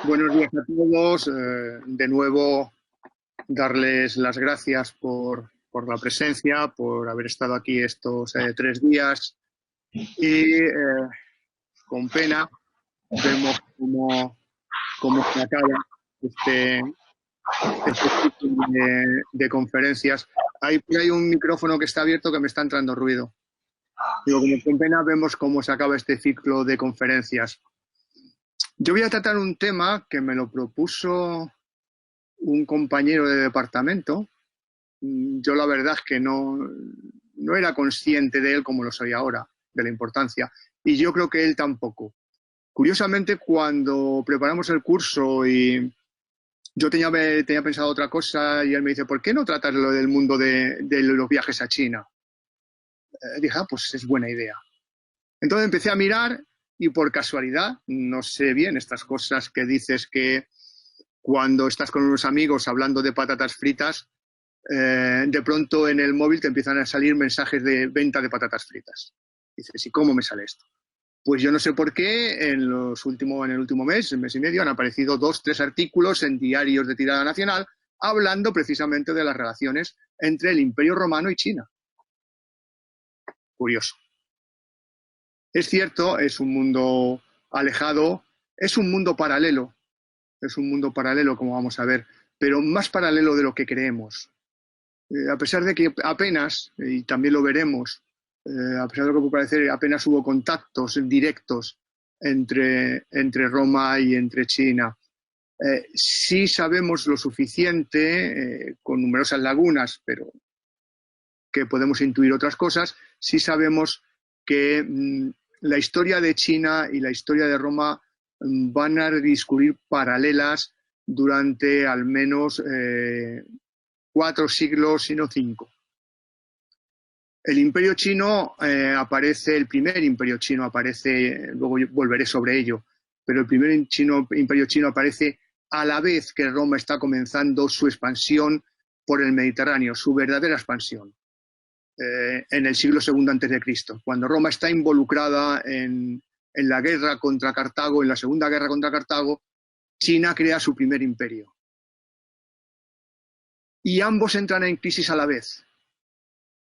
Buenos días a todos. De nuevo, darles las gracias por la presencia, por haber estado aquí estos 3 días. Y con pena vemos cómo se acaba este ciclo de conferencias. Hay un micrófono que está abierto que me está entrando ruido. Digo, como con pena vemos cómo se acaba este ciclo de conferencias. Yo voy a tratar un tema que me lo propuso un compañero de departamento. Yo la verdad es que no era consciente de él como lo soy ahora, de la importancia, y yo creo que él tampoco. Curiosamente, cuando preparamos el curso y yo tenía pensado otra cosa y él me dice, ¿por qué no tratas lo del mundo de los viajes a China? Dije, pues es buena idea. Entonces empecé a mirar y por casualidad, no sé bien estas cosas que dices que cuando estás con unos amigos hablando de patatas fritas, de pronto en el móvil te empiezan a salir mensajes de venta de patatas fritas. Dices, ¿y cómo me sale esto? Pues yo no sé por qué en el último mes y medio, han aparecido 2, 3 artículos en diarios de tirada nacional hablando precisamente de las relaciones entre el Imperio Romano y China. Curioso. Es cierto, es un mundo alejado, es un mundo paralelo, como vamos a ver, pero más paralelo de lo que creemos. A pesar de que apenas, y también lo veremos, a pesar de lo que puede parecer, apenas hubo contactos directos entre Roma y entre China. Sí sabemos lo suficiente, con numerosas lagunas, pero que podemos intuir otras cosas, sí sabemos que la historia de China y la historia de Roma van a discurrir paralelas durante al menos 4 siglos, si no 5. El imperio chino aparece, el primer imperio chino aparece, luego yo volveré sobre ello, pero el primer imperio chino aparece a la vez que Roma está comenzando su expansión por el Mediterráneo, su verdadera expansión, en el siglo II a.C., cuando Roma está involucrada en la guerra contra Cartago, en la segunda guerra contra Cartago. China crea su primer imperio. Y ambos entran en crisis a la vez.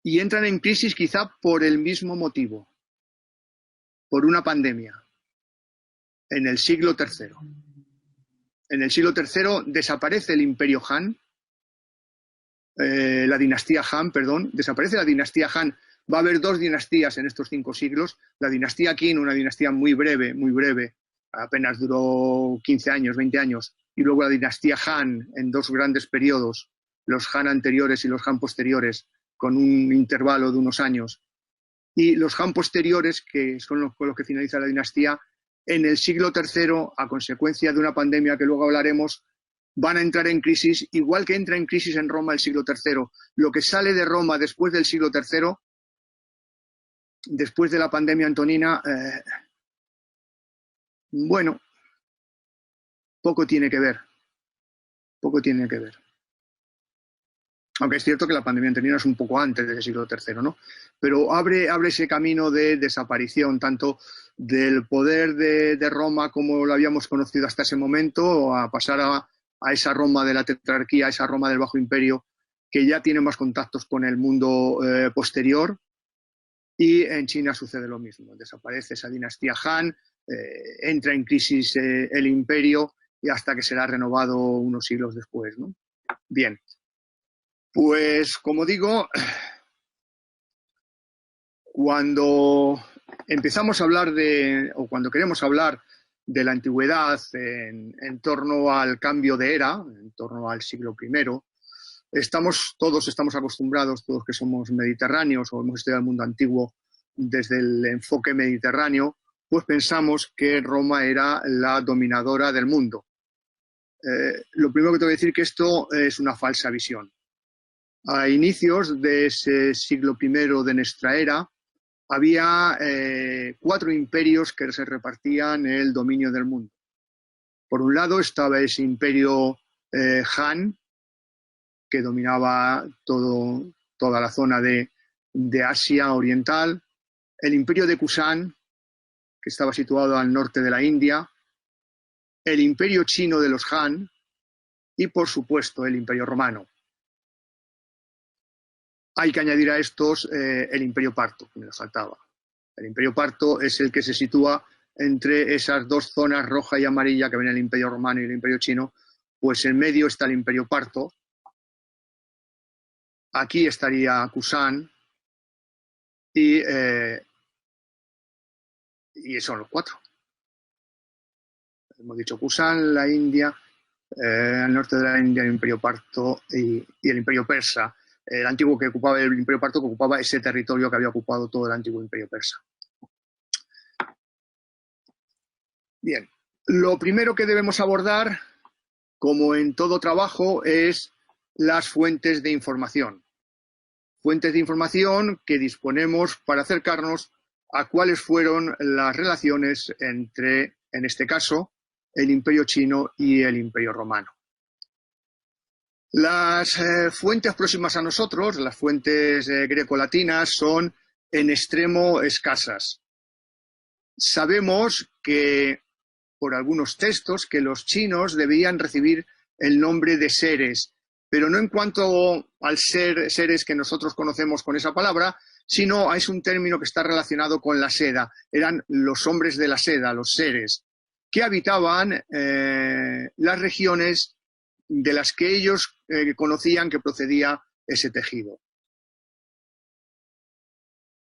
Y entran en crisis quizá por el mismo motivo, por una pandemia, en el siglo III. En el siglo III desaparece el imperio Han, la dinastía Han, perdón, desaparece la dinastía Han. Va a haber 2 dinastías en estos 5 siglos. La dinastía Qin, una dinastía muy breve, apenas duró 15 años, 20 años, y luego la dinastía Han en 2 grandes periodos, los Han anteriores y los Han posteriores, con un intervalo de unos años. Y los Han posteriores, que son con los que finaliza la dinastía, en el siglo III, a consecuencia de una pandemia que luego hablaremos, van a entrar en crisis, igual que entra en crisis en Roma el siglo III. Lo que sale de Roma después del siglo III, después de la pandemia antonina, bueno, poco tiene que ver. Poco tiene que ver. Aunque es cierto que la pandemia antonina es un poco antes del siglo III, ¿no? Pero abre ese camino de desaparición, tanto del poder de Roma como lo habíamos conocido hasta ese momento, a pasar a esa Roma de la tetrarquía, a esa Roma del Bajo Imperio, que ya tiene más contactos con el mundo posterior. Y en China sucede lo mismo. Desaparece esa dinastía Han, entra en crisis el imperio, y hasta que será renovado unos siglos después, ¿no? Bien. Pues, como digo, cuando empezamos a hablar o cuando queremos hablar de la antigüedad en torno al cambio de era, en torno al siglo I, todos estamos acostumbrados, todos que somos mediterráneos o hemos estudiado el mundo antiguo desde el enfoque mediterráneo, pues pensamos que Roma era la dominadora del mundo. Lo primero que tengo que decir es que esto es una falsa visión. A inicios de ese siglo I de nuestra era, había 4 imperios que se repartían el dominio del mundo. Por un lado estaba ese imperio Han, que dominaba toda la zona de Asia Oriental, el imperio de Kushán, que estaba situado al norte de la India, el imperio chino de los Han y, por supuesto, el imperio romano. Hay que añadir a estos el imperio parto, que me lo faltaba. El imperio parto es el que se sitúa entre esas dos zonas roja y amarilla que ven el imperio romano y el imperio chino, pues en medio está el imperio parto. Aquí estaría Kusan y son los cuatro. Hemos dicho Kusan, la India, al norte de la India el imperio parto y el imperio persa. El antiguo que ocupaba el imperio parto, que ocupaba ese territorio que había ocupado todo el antiguo imperio persa. Bien, lo primero que debemos abordar, como en todo trabajo, es las fuentes de información. Fuentes de información que disponemos para acercarnos a cuáles fueron las relaciones entre, en este caso, el imperio chino y el imperio romano. Las fuentes próximas a nosotros, las fuentes grecolatinas, son en extremo escasas. Sabemos que, por algunos textos, que los chinos debían recibir el nombre de seres, pero no en cuanto al seres que nosotros conocemos con esa palabra, sino es un término que está relacionado con la seda. Eran los hombres de la seda, los seres, que habitaban las regiones de las que ellos conocían que procedía ese tejido.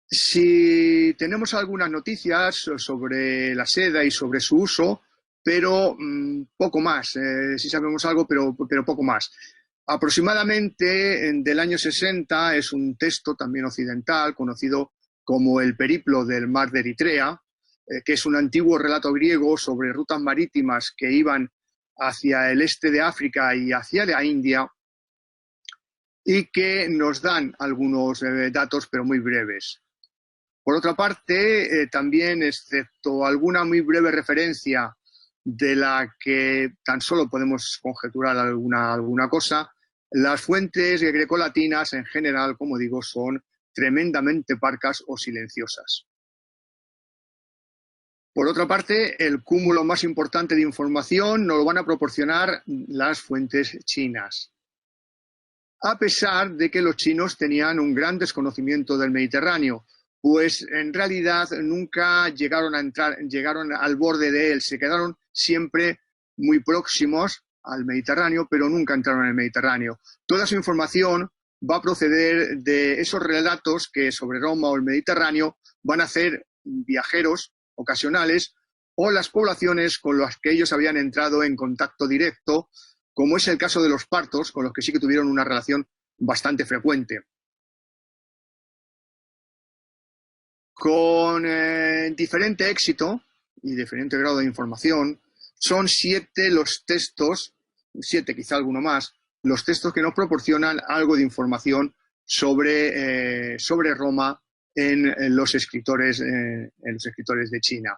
Si tenemos algunas noticias sobre la seda y sobre su uso, pero poco más. Sí sabemos algo, pero poco más. Aproximadamente del año 60 es un texto también occidental, conocido como el Periplo del Mar de Eritrea, que es un antiguo relato griego sobre rutas marítimas que iban hacia el este de África y hacia la India, y que nos dan algunos datos, pero muy breves. Por otra parte, también, excepto alguna muy breve referencia de la que tan solo podemos conjeturar alguna cosa, las fuentes grecolatinas en general, como digo, son tremendamente parcas o silenciosas. Por otra parte, el cúmulo más importante de información nos lo van a proporcionar las fuentes chinas. A pesar de que los chinos tenían un gran desconocimiento del Mediterráneo, pues en realidad nunca llegaron al borde de él, se quedaron siempre muy próximos al Mediterráneo, pero nunca entraron en el Mediterráneo. Toda su información va a proceder de esos relatos que sobre Roma o el Mediterráneo van a hacer viajeros ocasionales o las poblaciones con las que ellos habían entrado en contacto directo, como es el caso de los partos, con los que sí que tuvieron una relación bastante frecuente. Con diferente éxito y diferente grado de información, son 7 los textos, 7 quizá alguno más, los textos que nos proporcionan algo de información sobre Roma en los escritores de China.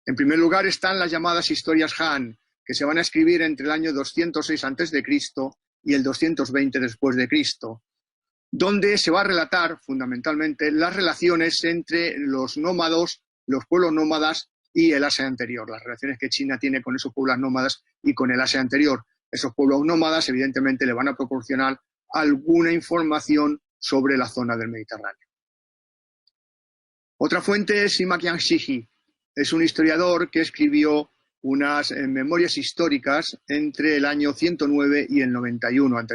En primer lugar están las llamadas historias Han, que se van a escribir entre el año 206 a.C. y el 220 después de Cristo, donde se va a relatar fundamentalmente las relaciones entre los nómadas, los pueblos nómadas y el Asia anterior, las relaciones que China tiene con esos pueblos nómadas y con el Asia anterior. Esos pueblos nómadas evidentemente le van a proporcionar alguna información sobre la zona del Mediterráneo. Otra fuente es Sima Qianxiji. Es un historiador que escribió unas memorias históricas entre el año 109 y el 91 a.C.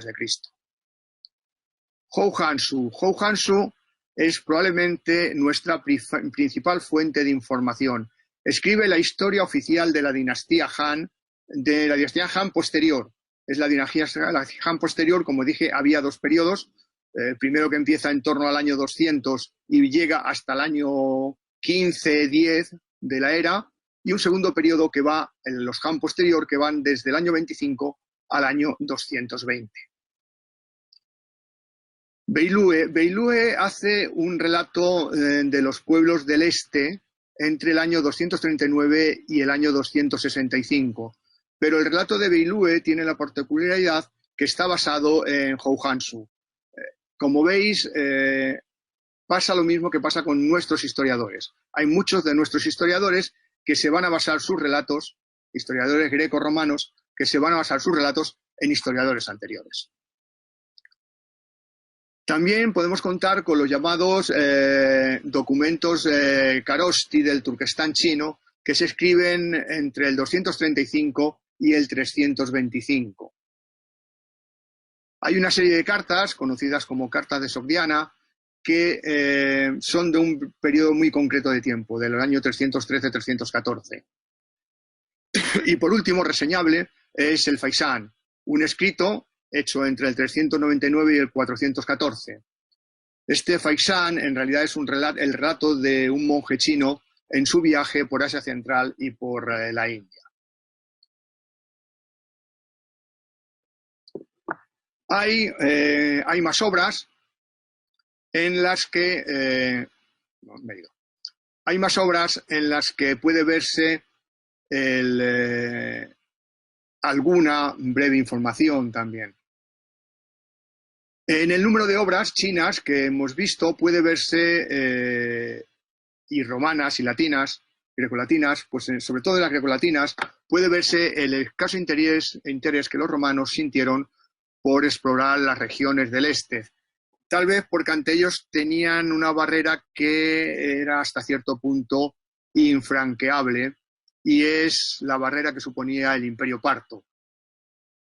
Hou Hansu. Hou Hansu es probablemente nuestra principal fuente de información. Escribe la historia oficial de la dinastía Han posterior. Es la dinastía Han posterior, como dije, había 2 periodos. El primero que empieza en torno al año 200 y llega hasta el año 15-10 de la era, y un segundo periodo que va en los Han posterior, que van desde el año 25 al año 220. Beilue hace un relato de los pueblos del este entre el año 239 y el año 265, pero el relato de Beilue tiene la particularidad que está basado en Hou Hansu. Como veis, pasa lo mismo que pasa con nuestros historiadores. Hay muchos de nuestros historiadores que se van a basar sus relatos historiadores greco-romanos, que se van a basar sus relatos en historiadores anteriores. También podemos contar con los llamados documentos Kharoshthi del Turquestán chino, que se escriben entre el 235 y el 325. Hay una serie de cartas, conocidas como cartas de Sogdiana, que son de un periodo muy concreto de tiempo, del año 313-314. Y por último, reseñable, es el Faisán, un escrito hecho entre el 399 y el 414. Este Faisán en realidad es el relato de un monje chino en su viaje por Asia Central y por la India. Hay más obras en las que puede verse alguna breve información también. En el número de obras chinas que hemos visto puede verse, y romanas y latinas, grecolatinas, pues sobre todo en las grecolatinas, puede verse el escaso interés que los romanos sintieron por explorar las regiones del este. Tal vez porque ante ellos tenían una barrera que era hasta cierto punto infranqueable, y es la barrera que suponía el Imperio Parto.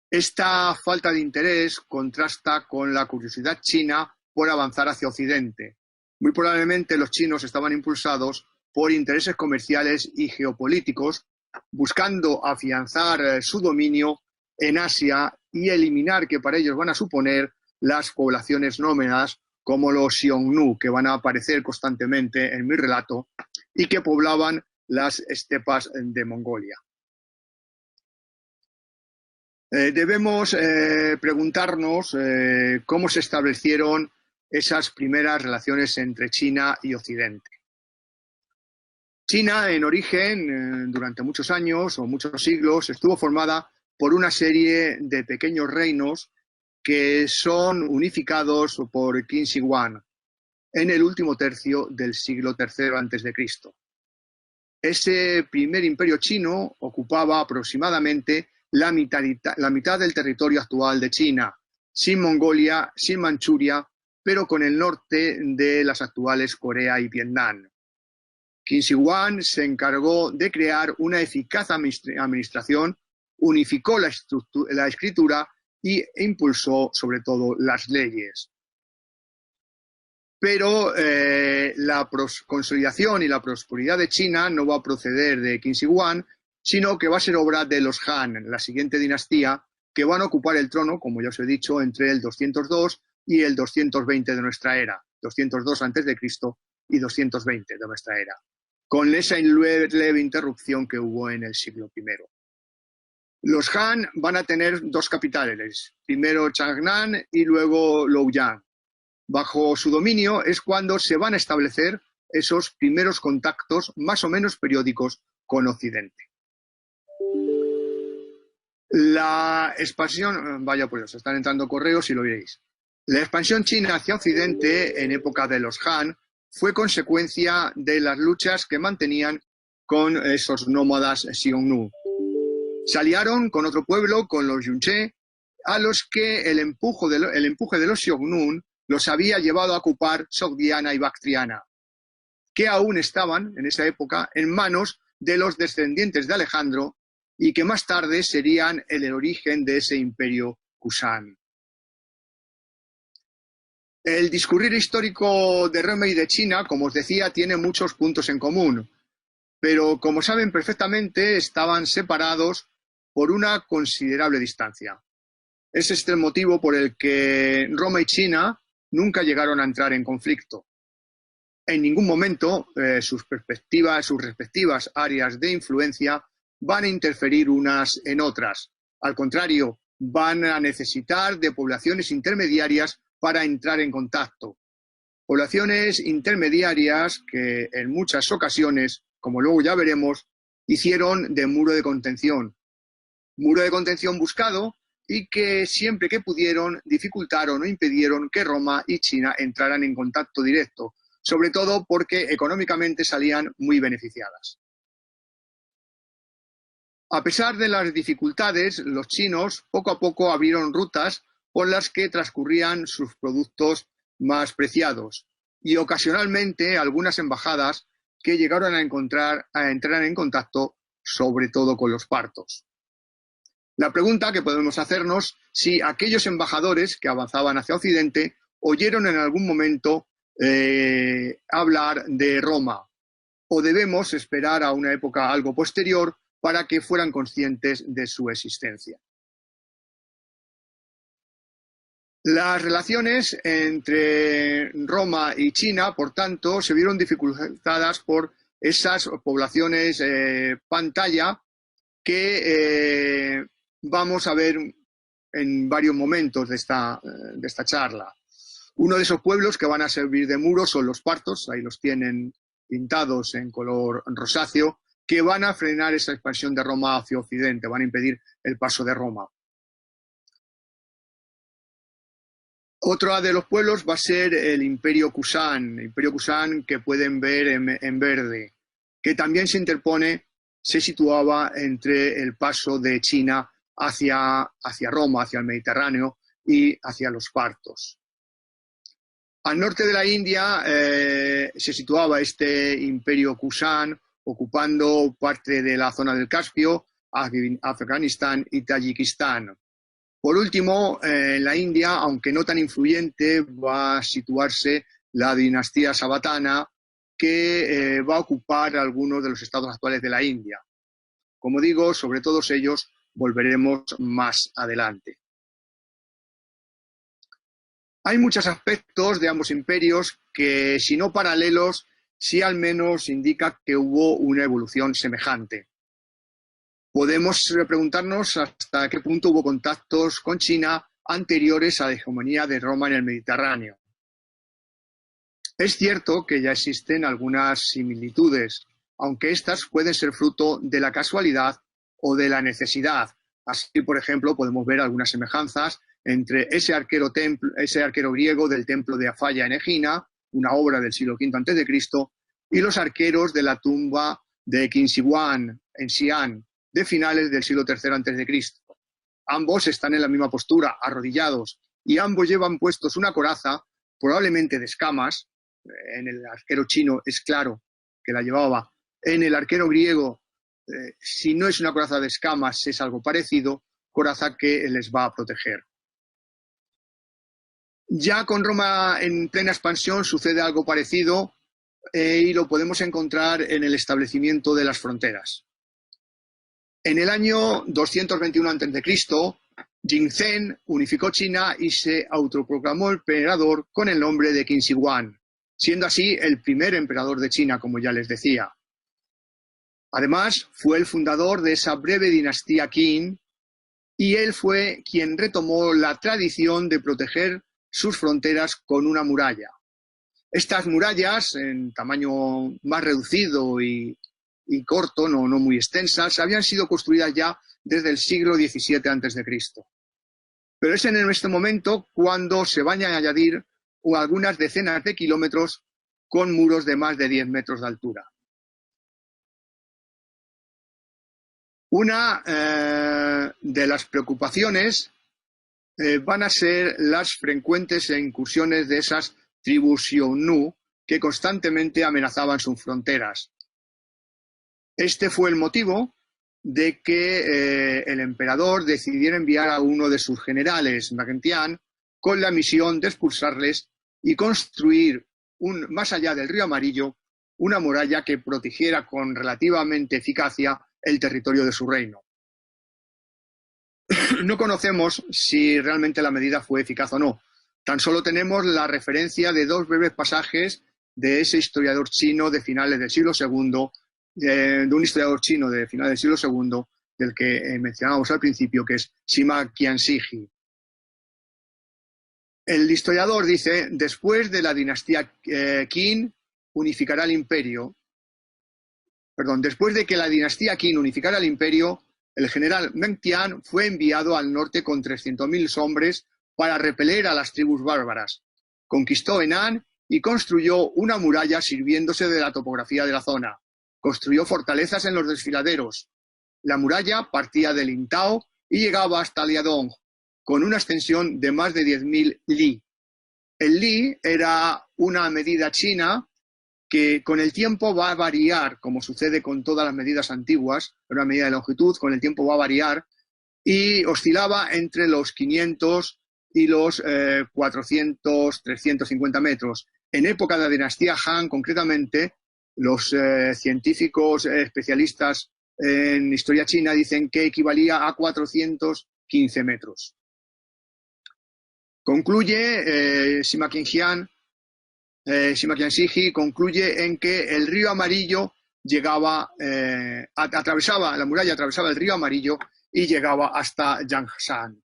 Esta falta de interés contrasta con la curiosidad china por avanzar hacia Occidente. Muy probablemente los chinos estaban impulsados por intereses comerciales y geopolíticos, buscando afianzar su dominio en Asia y eliminar, que para ellos van a suponer, las poblaciones nómadas como los Xiongnu, que van a aparecer constantemente en mi relato y que poblaban las estepas de Mongolia. Debemos preguntarnos cómo se establecieron esas primeras relaciones entre China y Occidente. China, en origen, durante muchos años o muchos siglos, estuvo formada por una serie de pequeños reinos que son unificados por Qin Shi Huang en el último tercio del siglo III a.C. Ese primer imperio chino ocupaba aproximadamente la mitad del territorio actual de China, sin Mongolia, sin Manchuria, pero con el norte de las actuales Corea y Vietnam. Qin Shi Huang se encargó de crear una eficaz administración, unificó la escritura e impulsó sobre todo las leyes. Pero la consolidación y la prosperidad de China no va a proceder de Qin Shi Huang, sino que va a ser obra de los Han, la siguiente dinastía, que van a ocupar el trono, como ya os he dicho, entre el 202 y el 220 de nuestra era, 202 a.C. y 220 de nuestra era, con esa leve interrupción que hubo en el siglo I. Los Han van a tener dos capitales, primero Chang'an y luego Luoyang. Bajo su dominio es cuando se van a establecer esos primeros contactos más o menos periódicos con Occidente. La expansión, vaya por Dios, están entrando correos y lo veréis. La expansión china hacia Occidente en época de los Han fue consecuencia de las luchas que mantenían con esos nómadas Xiongnu. Se aliaron con otro pueblo, con los Yunche, a los que el empuje de los Xiongnu los había llevado a ocupar Sogdiana y Bactriana, que aún estaban en esa época en manos de los descendientes de Alejandro y que más tarde serían el origen de ese imperio Kushan. El discurrir histórico de Roma y de China, como os decía, tiene muchos puntos en común, pero como saben perfectamente, estaban separados por una considerable distancia. Ese es el motivo por el que Roma y China nunca llegaron a entrar en conflicto. En ningún momento sus respectivas áreas de influencia van a interferir unas en otras. Al contrario, van a necesitar de poblaciones intermediarias para entrar en contacto. Poblaciones intermediarias que en muchas ocasiones, como luego ya veremos, hicieron de muro de contención. Muro de contención buscado y que siempre que pudieron dificultaron o impidieron que Roma y China entraran en contacto directo, sobre todo porque económicamente salían muy beneficiadas. A pesar de las dificultades, los chinos poco a poco abrieron rutas por las que transcurrían sus productos más preciados y ocasionalmente algunas embajadas que llegaron a entrar en contacto sobre todo con los partos. La pregunta que podemos hacernos si aquellos embajadores que avanzaban hacia Occidente oyeron en algún momento hablar de Roma, o debemos esperar a una época algo posterior para que fueran conscientes de su existencia. Las relaciones entre Roma y China, por tanto, se vieron dificultadas por esas poblaciones pantalla que vamos a ver en varios momentos de esta charla. Uno de esos pueblos que van a servir de muro son los partos, ahí los tienen pintados en color rosáceo, que van a frenar esa expansión de Roma hacia Occidente, van a impedir el paso de Roma. Otro de los pueblos va a ser el Imperio Kushan que pueden ver en verde, que también se situaba entre el paso de China hacia Roma, hacia el Mediterráneo y hacia los partos. Al norte de la India se situaba este Imperio Kushan, ocupando parte de la zona del Caspio, Afganistán y Tayikistán. Por último, en la India, aunque no tan influyente, va a situarse la dinastía Savatana, que va a ocupar algunos de los estados actuales de la India. Como digo, sobre todos ellos volveremos más adelante. Hay muchos aspectos de ambos imperios que, si no paralelos, sí al menos indica que hubo una evolución semejante. Podemos preguntarnos hasta qué punto hubo contactos con China anteriores a la hegemonía de Roma en el Mediterráneo. Es cierto que ya existen algunas similitudes, aunque estas pueden ser fruto de la casualidad o de la necesidad. Así, por ejemplo, podemos ver algunas semejanzas entre ese arquero griego del templo de Afaya en Egina, una obra del siglo V a.C., y los arqueros de la tumba de Qin Shi Huang en Xi'an, de finales del siglo III a.C. Ambos están en la misma postura, arrodillados, y ambos llevan puestos una coraza, probablemente de escamas. En el arquero chino es claro que la llevaba. En el arquero griego, si no es una coraza de escamas, es algo parecido, coraza que les va a proteger. Ya con Roma en plena expansión sucede algo parecido y lo podemos encontrar en el establecimiento de las fronteras. En el año 221 a.C., Jingzhen unificó China y se autoproclamó emperador con el nombre de Qin Shi Huang, siendo así el primer emperador de China, como ya les decía. Además, fue el fundador de esa breve dinastía Qin y él fue quien retomó la tradición de proteger sus fronteras con una muralla. Estas murallas, en tamaño más reducido y corto, no muy extensas, habían sido construidas ya desde el siglo XVII a.C. Pero es en este momento cuando se van a añadir algunas decenas de kilómetros con muros de más de 10 metros de altura. Una de las preocupaciones van a ser las frecuentes incursiones de esas tribus Xiongnu que constantemente amenazaban sus fronteras. Este fue el motivo de que el emperador decidiera enviar a uno de sus generales, Mengtian, con la misión de expulsarles y construir, más allá del río Amarillo, una muralla que protegiera con relativamente eficacia el territorio de su reino. No conocemos si realmente la medida fue eficaz o no. Tan solo tenemos la referencia de dos breves pasajes de ese historiador chino de finales del siglo II, de un historiador chino de finales del siglo II, del que mencionábamos al principio, que es Sima Qianxi. El historiador dice: después de la dinastía Qin unificará el imperio. Perdón, después de que la dinastía Qin unificara el imperio, el general Mengtian fue enviado al norte con 300.000 hombres para repeler a las tribus bárbaras. Conquistó Henan y construyó una muralla sirviéndose de la topografía de la zona. Construyó fortalezas en los desfiladeros. La muralla partía de Lintao y llegaba hasta Liaodong, con una extensión de más de 10.000 li. El li era una medida china que con el tiempo va a variar, como sucede con todas las medidas antiguas, una medida de longitud, con el tiempo va a variar, y oscilaba entre los 500 y los 400, 350 metros. En época de la dinastía Han, concretamente, los científicos especialistas en historia china dicen que equivalía a 415 metros. Concluye Sima Qianxian, Sima Qianxiji concluye en que el río Amarillo llegaba, atravesaba la muralla, atravesaba el río Amarillo y llegaba hasta Yangshan.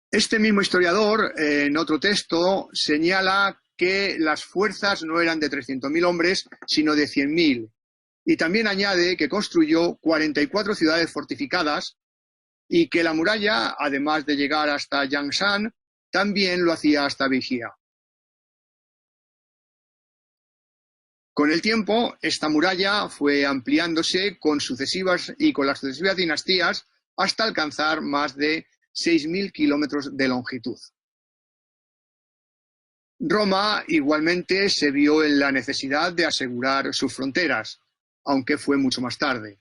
Este mismo historiador, en otro texto, señala que las fuerzas no eran de 300.000 hombres, sino de 100.000. Y también añade que construyó 44 ciudades fortificadas y que la muralla, además de llegar hasta Yangshan, también lo hacía hasta Bijia. Con el tiempo, esta muralla fue ampliándose con las sucesivas dinastías hasta alcanzar más de 6.000 kilómetros de longitud. Roma igualmente se vio en la necesidad de asegurar sus fronteras, aunque fue mucho más tarde.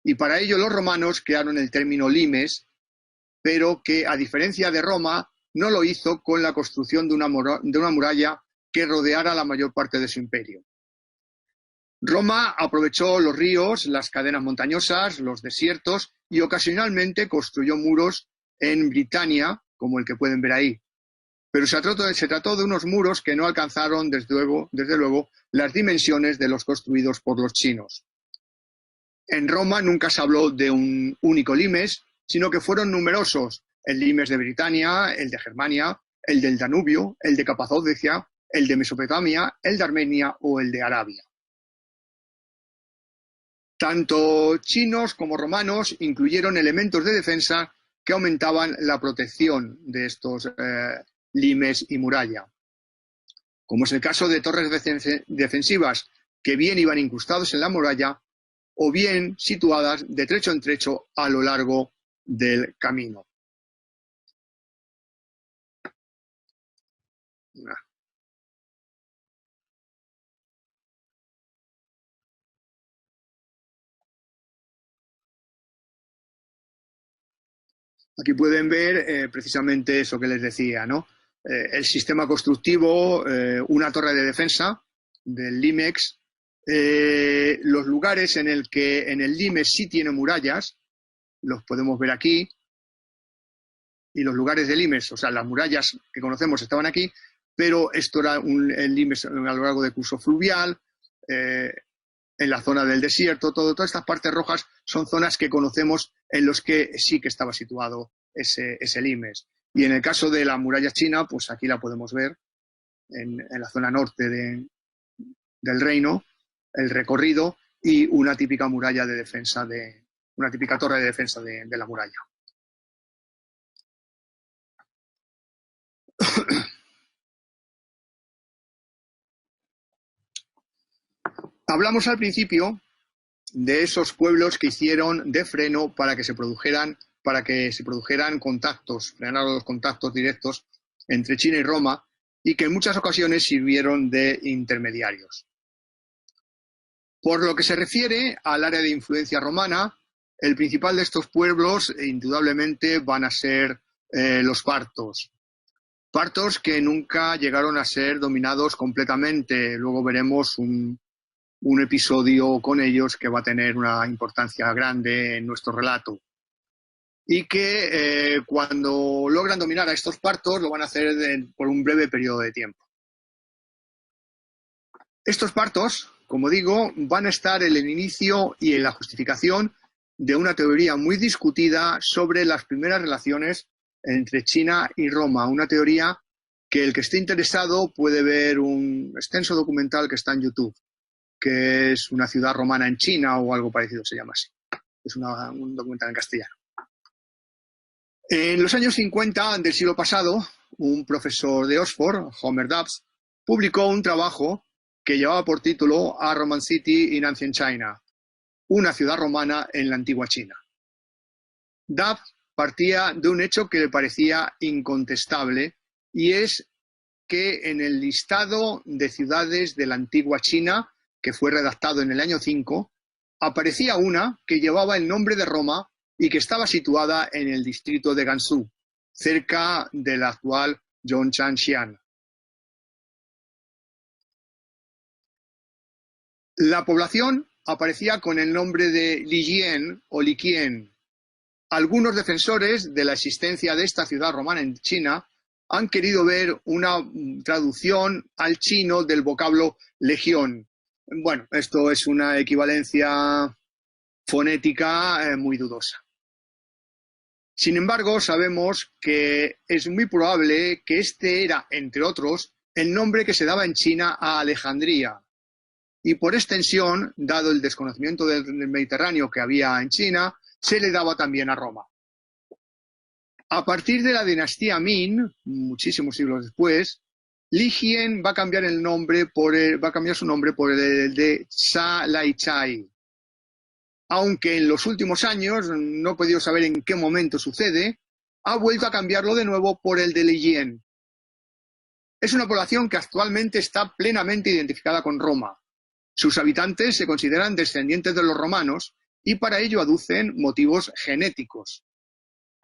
Y para ello los romanos crearon el término limes, pero que, a diferencia de Roma, no lo hizo con la construcción de una muralla que rodeara la mayor parte de su imperio. Roma aprovechó los ríos, las cadenas montañosas, los desiertos y ocasionalmente construyó muros en Britania, como el que pueden ver ahí. Pero se trató de unos muros que no alcanzaron, desde luego, las dimensiones de los construidos por los chinos. En Roma nunca se habló de un único limes, sino que fueron numerosos: el limes de Britania, el de Germania, el del Danubio, el de Capadocia, el de Mesopotamia, el de Armenia o el de Arabia. Tanto chinos como romanos incluyeron elementos de defensa que aumentaban la protección de estos limes y muralla, como es el caso de torres defensivas que bien iban incrustados en la muralla o bien situadas de trecho en trecho a lo largo del camino. Aquí pueden ver precisamente eso que les decía, ¿no? El sistema constructivo, una torre de defensa del Limex, los lugares en el que en el Limex sí tiene murallas, los podemos ver aquí, y los lugares del Limes, o sea, las murallas que conocemos estaban aquí, pero esto era el Limes a lo largo del curso fluvial, en la zona del desierto, todas estas partes rojas son zonas que conocemos en los que sí que estaba situado ese limes. Y en el caso de la muralla china, pues aquí la podemos ver en la zona norte del reino, el recorrido y una típica muralla de defensa, una típica torre de defensa de la muralla. Hablamos al principio de esos pueblos que hicieron de freno para que se produjeran contactos, frenar los contactos directos entre China y Roma, y que en muchas ocasiones sirvieron de intermediarios. Por lo que se refiere al área de influencia romana, el principal de estos pueblos indudablemente van a ser los partos. Partos que nunca llegaron a ser dominados completamente. Luego veremos un episodio con ellos que va a tener una importancia grande en nuestro relato. Y que cuando logran dominar a estos partos lo van a hacer por un breve periodo de tiempo. Estos partos, como digo, van a estar en el inicio y en la justificación de una teoría muy discutida sobre las primeras relaciones entre China y Roma. Una teoría que el que esté interesado puede ver un extenso documental que está en YouTube, que es Una ciudad romana en China o algo parecido, se llama así. Es un documental en castellano. En los años 50 del siglo pasado, un profesor de Oxford, Homer Dubs, publicó un trabajo que llevaba por título A Roman City in Ancient China, una ciudad romana en la antigua China. Dubh partía de un hecho que le parecía incontestable, y es que en el listado de ciudades de la antigua China, que fue redactado en el año 5, aparecía una que llevaba el nombre de Roma y que estaba situada en el distrito de Gansu, cerca del actual Zhongshan. La población aparecía con el nombre de Lijian o Liqian. Algunos defensores de la existencia de esta ciudad romana en China han querido ver una traducción al chino del vocablo legión. Bueno, esto es una equivalencia fonética muy dudosa. Sin embargo, sabemos que es muy probable que este era, entre otros, el nombre que se daba en China a Alejandría. Y por extensión, dado el desconocimiento del Mediterráneo que había en China, se le daba también a Roma. A partir de la dinastía Min, muchísimos siglos después, Lijian va a cambiar su nombre por el de Sa-Lai-Chai. Aunque en los últimos años, no he podido saber en qué momento sucede, ha vuelto a cambiarlo de nuevo por el de Lijian. Es una población que actualmente está plenamente identificada con Roma. Sus habitantes se consideran descendientes de los romanos y para ello aducen motivos genéticos.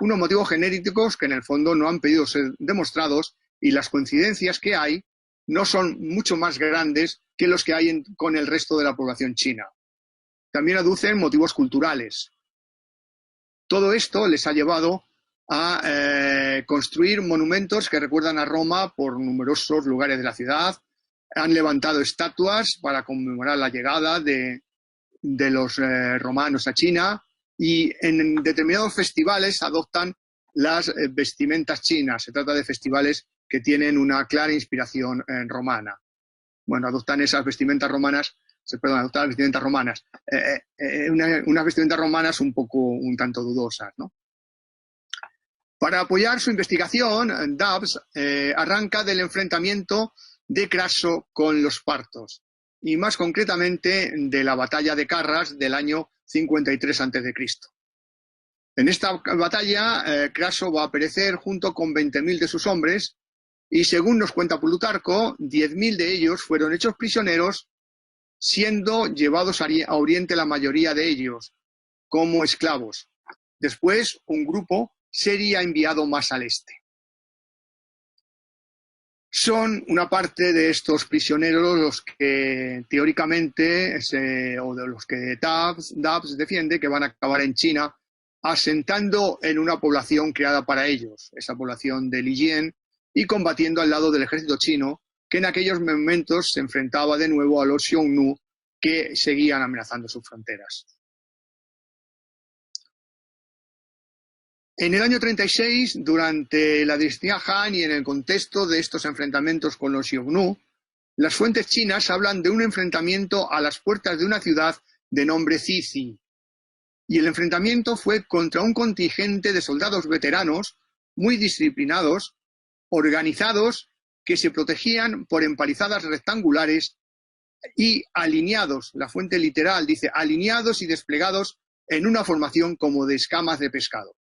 Unos motivos genéticos que en el fondo no han podido ser demostrados, y las coincidencias que hay no son mucho más grandes que los que hay con el resto de la población china. También aducen motivos culturales. Todo esto les ha llevado a construir monumentos que recuerdan a Roma por numerosos lugares de la ciudad. Han levantado estatuas para conmemorar la llegada de los romanos a China, y en determinados festivales adoptan las vestimentas chinas. Se trata de festivales que tienen una clara inspiración romana. Bueno, adoptan esas vestimentas romanas, adoptan las vestimentas romanas. Unas vestimentas romanas un tanto dudosas, ¿no? Para apoyar su investigación, Dubh arranca del enfrentamiento de Craso con los partos, y más concretamente de la batalla de Carras del año 53 a.C. En esta batalla, Craso va a perecer junto con 20.000 de sus hombres, y según nos cuenta Plutarco, 10.000 de ellos fueron hechos prisioneros, siendo llevados a Oriente la mayoría de ellos como esclavos. Después, un grupo sería enviado más al este. Son una parte de estos prisioneros los que teóricamente, o de los que Dubh defiende, que van a acabar en China, asentando en una población creada para ellos, esa población de Lijian, y combatiendo al lado del ejército chino, que en aquellos momentos se enfrentaba de nuevo a los Xiongnu, que seguían amenazando sus fronteras. En el año 36, durante la dinastía Han y en el contexto de estos enfrentamientos con los Xiongnu, las fuentes chinas hablan de un enfrentamiento a las puertas de una ciudad de nombre Zizi. Y el enfrentamiento fue contra un contingente de soldados veteranos, muy disciplinados, organizados, que se protegían por empalizadas rectangulares y alineados. La fuente literal dice alineados y desplegados en una formación como de escamas de pescado.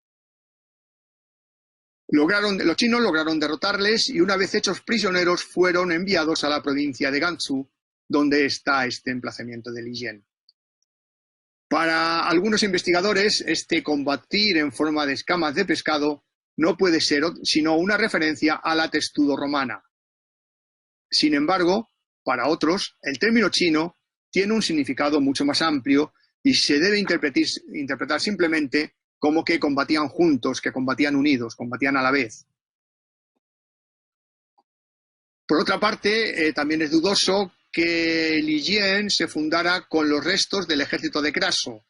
Los chinos lograron derrotarles, y una vez hechos prisioneros fueron enviados a la provincia de Gansu, donde está este emplazamiento de Lijian. Para algunos investigadores, este combatir en forma de escamas de pescado no puede ser sino una referencia a la testudo romana. Sin embargo, para otros, el término chino tiene un significado mucho más amplio y se debe interpretar simplemente como que combatían juntos, que combatían unidos, combatían a la vez. Por otra parte, también es dudoso que Lijian se fundara con los restos del ejército de Craso,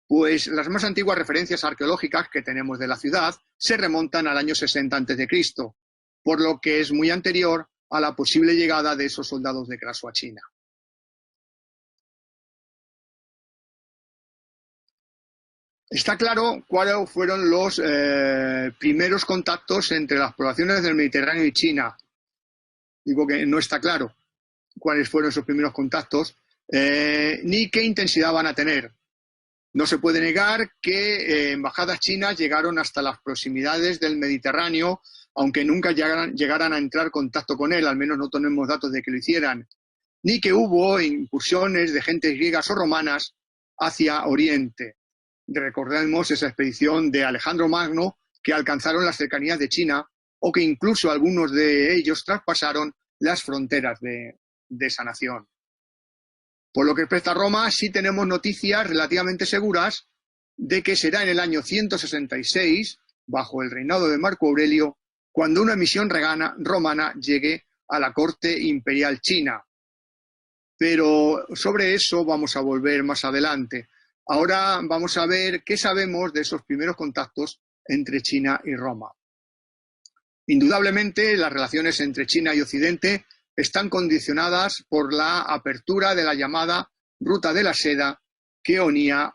pues las más antiguas referencias arqueológicas que tenemos de la ciudad se remontan al año 60 a.C., por lo que es muy anterior a la posible llegada de esos soldados de Craso a China. Está claro cuáles fueron los primeros contactos entre las poblaciones del Mediterráneo y China. Digo que no está claro cuáles fueron esos primeros contactos, ni qué intensidad van a tener. No se puede negar que embajadas chinas llegaron hasta las proximidades del Mediterráneo, aunque nunca llegaran a entrar en contacto con él, al menos no tenemos datos de que lo hicieran, ni que hubo incursiones de gentes griegas o romanas hacia Oriente. Recordemos esa expedición de Alejandro Magno que alcanzaron las cercanías de China o que incluso algunos de ellos traspasaron las fronteras de esa nación. Por lo que respecta a Roma, sí tenemos noticias relativamente seguras de que será en el año 166, bajo el reinado de Marco Aurelio, cuando una misión romana llegue a la corte imperial china. Pero sobre eso vamos a volver más adelante. Ahora vamos a ver qué sabemos de esos primeros contactos entre China y Roma. Indudablemente, las relaciones entre China y Occidente están condicionadas por la apertura de la llamada Ruta de la Seda que unía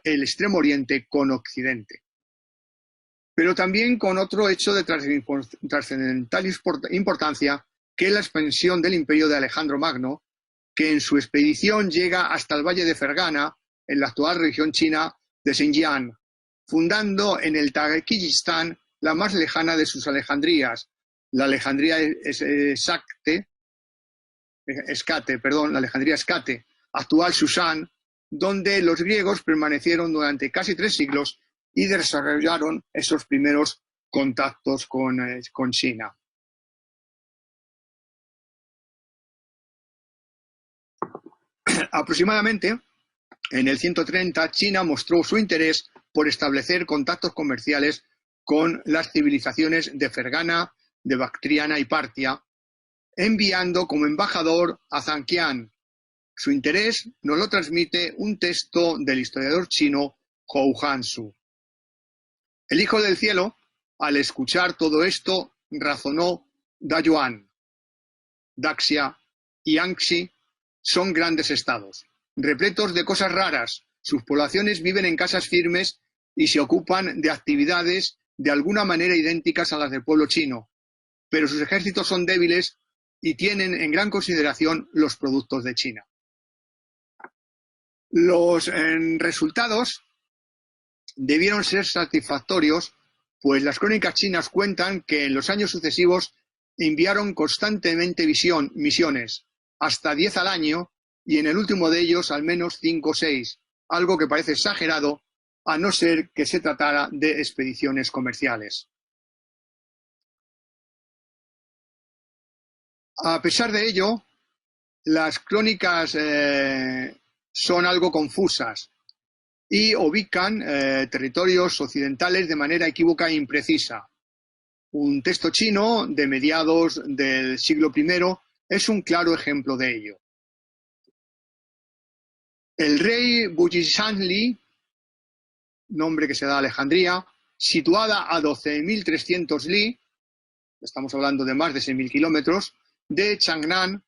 el Extremo Oriente con Occidente. Pero también con otro hecho de trascendental importancia, que es la expansión del imperio de Alejandro Magno, que en su expedición llega hasta el valle de Fergana, en la actual región china de Xinjiang, fundando en el Tayikistán la más lejana de sus Alejandrías, la Alejandría Escate, actual Susán, donde los griegos permanecieron durante casi 3 siglos y desarrollaron esos primeros contactos con China. Aproximadamente en el 130, China mostró su interés por establecer contactos comerciales con las civilizaciones de Fergana, de Bactriana y Partia, enviando como embajador a Zhang Qian. Su interés nos lo transmite un texto del historiador chino Hou Hansu. El Hijo del Cielo, al escuchar todo esto, razonó: Dayuan, Daxia y Anxi son grandes estados, repletos de cosas raras. Sus poblaciones viven en casas firmes y se ocupan de actividades de alguna manera idénticas a las del pueblo chino, pero sus ejércitos son débiles y tienen en gran consideración los productos de China. Los resultados debieron ser satisfactorios, pues las crónicas chinas cuentan que en los años sucesivos enviaron constantemente misiones, hasta 10 al año, y en el último de ellos al menos 5 o 6, algo que parece exagerado, a no ser que se tratara de expediciones comerciales. A pesar de ello, las crónicas son algo confusas y ubican territorios occidentales de manera equívoca e imprecisa. Un texto chino de mediados del siglo I es un claro ejemplo de ello. El rey Bujizanli, nombre que se da a Alejandría, situada a 12.300 li, estamos hablando de más de 6.000 kilómetros, de Changnan,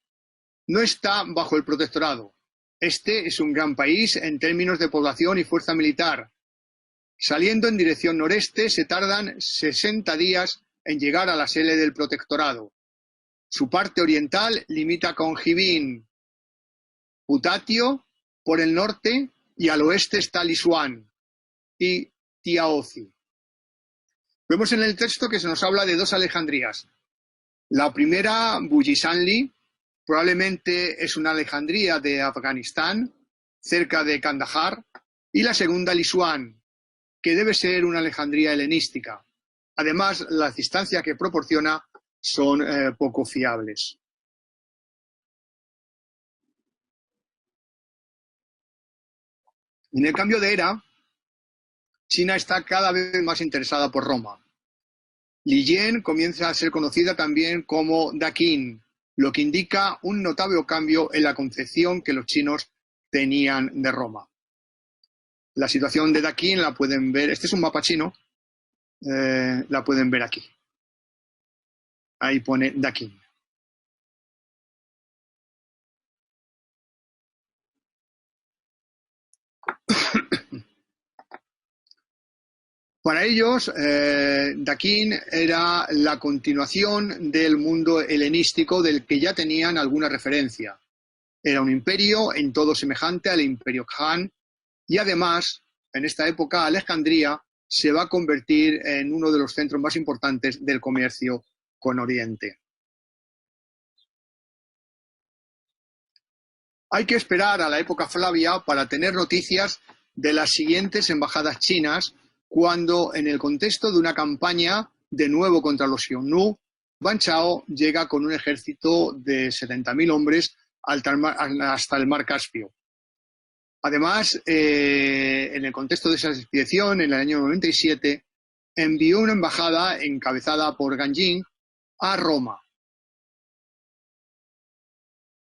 no está bajo el protectorado. Este es un gran país en términos de población y fuerza militar. Saliendo en dirección noreste se tardan 60 días en llegar a la sede del protectorado. Su parte oriental limita con Jibin, Putatio por el norte, y al oeste está Lisuan y Tiaozi. Vemos en el texto que se nos habla de 2 Alejandrías. La primera, Bujizanli, probablemente es una Alejandría de Afganistán, cerca de Kandahar, y la segunda, Lisuan, que debe ser una Alejandría helenística. Además, las distancias que proporciona son poco fiables. En el cambio de era, China está cada vez más interesada por Roma. Li Yan comienza a ser conocida también como Daqin, lo que indica un notable cambio en la concepción que los chinos tenían de Roma. La situación de Daqin la pueden ver, este es un mapa chino, la pueden ver aquí. Ahí pone Daqin. Para ellos, Daqin era la continuación del mundo helenístico del que ya tenían alguna referencia. Era un imperio en todo semejante al imperio Han Y además, en esta época, Alejandría se va a convertir en uno de los centros más importantes del comercio con Oriente. Hay que esperar a la época Flavia para tener noticias de las siguientes embajadas chinas, cuando, en el contexto de una campaña de nuevo contra los Xiongnu, Ban Chao llega con un ejército de 70.000 hombres hasta el mar Caspio. Además, en el contexto de esa expedición, en el año 97, envió una embajada encabezada por Gan Jin a Roma,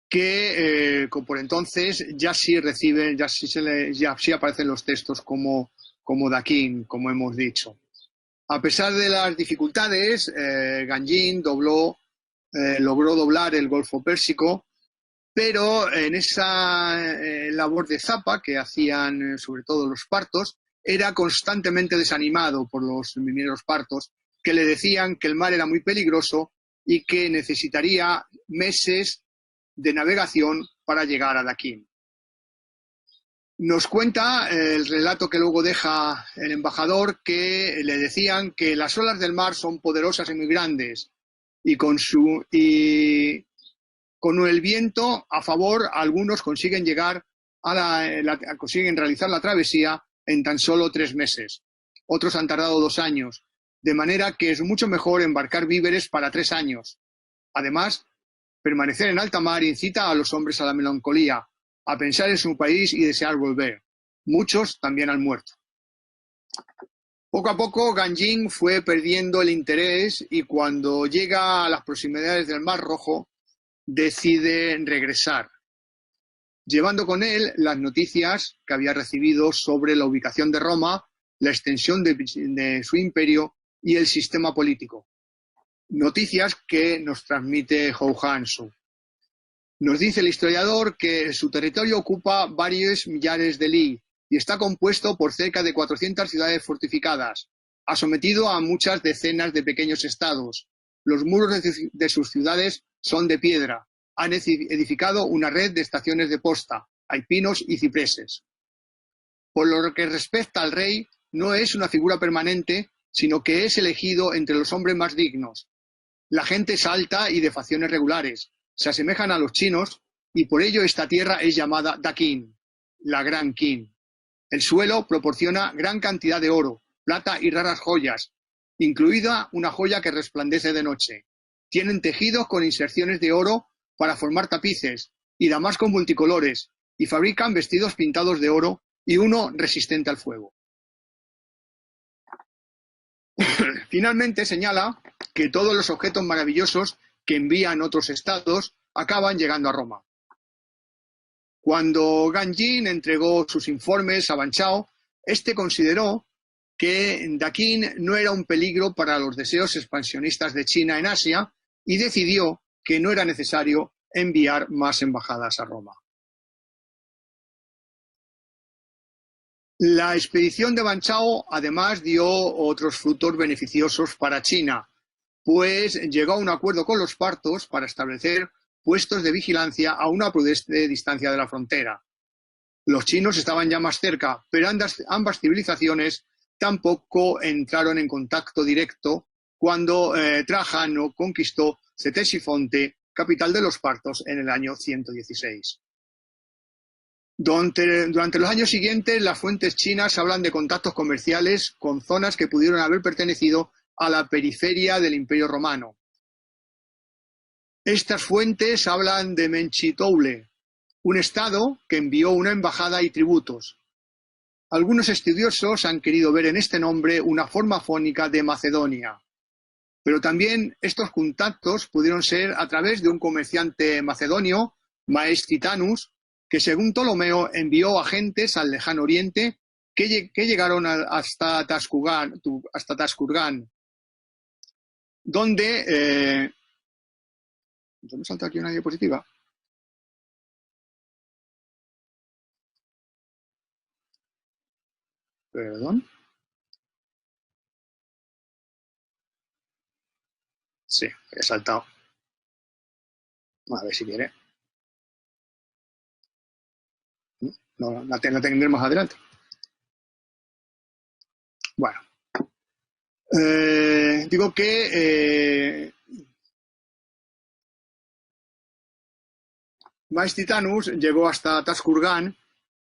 que por entonces ya sí reciben, ya sí aparecen los textos como Daquín, como hemos dicho. A pesar de las dificultades, Gan Jin logró doblar el Golfo Pérsico, pero en esa labor de zapa que hacían sobre todo los partos, era constantemente desanimado por los mineros partos, que le decían que el mar era muy peligroso y que necesitaría meses de navegación para llegar a Daquín. Nos cuenta el relato que luego deja el embajador, que le decían que las olas del mar son poderosas y muy grandes, y con el viento a favor, algunos consiguen llegar consiguen realizar la travesía en tan solo 3 meses. Otros han tardado 2 años, de manera que es mucho mejor embarcar víveres para 3 años. Además, permanecer en alta mar incita a los hombres a la melancolía, a pensar en su país y desear volver. Muchos también han muerto. Poco a poco, Gan Jin fue perdiendo el interés y cuando llega a las proximidades del Mar Rojo, decide regresar, llevando con él las noticias que había recibido sobre la ubicación de Roma, la extensión de su imperio y el sistema político. Noticias que nos transmite Hou Hansu. Nos dice el historiador que su territorio ocupa varios millares de li y está compuesto por cerca de 400 ciudades fortificadas. Ha sometido a muchas decenas de pequeños estados. Los muros de sus ciudades son de piedra. Han edificado una red de estaciones de posta. Hay pinos y cipreses. Por lo que respecta al rey, no es una figura permanente, sino que es elegido entre los hombres más dignos. La gente es alta y de facciones regulares. Se asemejan a los chinos y por ello esta tierra es llamada Daquín, la Gran Qin. El suelo proporciona gran cantidad de oro, plata y raras joyas, incluida una joya que resplandece de noche. Tienen tejidos con inserciones de oro para formar tapices y damascos multicolores, y fabrican vestidos pintados de oro y uno resistente al fuego. Finalmente señala que todos los objetos maravillosos que envían otros estados acaban llegando a Roma. Cuando Gan Jin entregó sus informes a Ban Chao, este consideró que Daquín no era un peligro para los deseos expansionistas de China en Asia y decidió que no era necesario enviar más embajadas a Roma. La expedición de Ban Chao además dio otros frutos beneficiosos para China, pues llegó a un acuerdo con los partos para establecer puestos de vigilancia a una prudente distancia de la frontera. Los chinos estaban ya más cerca, pero ambas civilizaciones tampoco entraron en contacto directo cuando Trajano conquistó Ctesifonte, capital de los partos, en el año 116. Durante los años siguientes, las fuentes chinas hablan de contactos comerciales con zonas que pudieron haber pertenecido a la periferia del Imperio Romano. Estas fuentes hablan de Menchitoule, un estado que envió una embajada y tributos. Algunos estudiosos han querido ver en este nombre una forma fónica de Macedonia, pero también estos contactos pudieron ser a través de un comerciante macedonio, Maes Titanus, que según Ptolomeo envió agentes al lejano oriente que llegaron hasta Taskurgan, donde... ¿Me salta aquí una diapositiva? Perdón. Sí, he saltado. A ver si quiere. No, la tendré más adelante. Bueno, digo que Maestitanus llegó hasta Taskurgan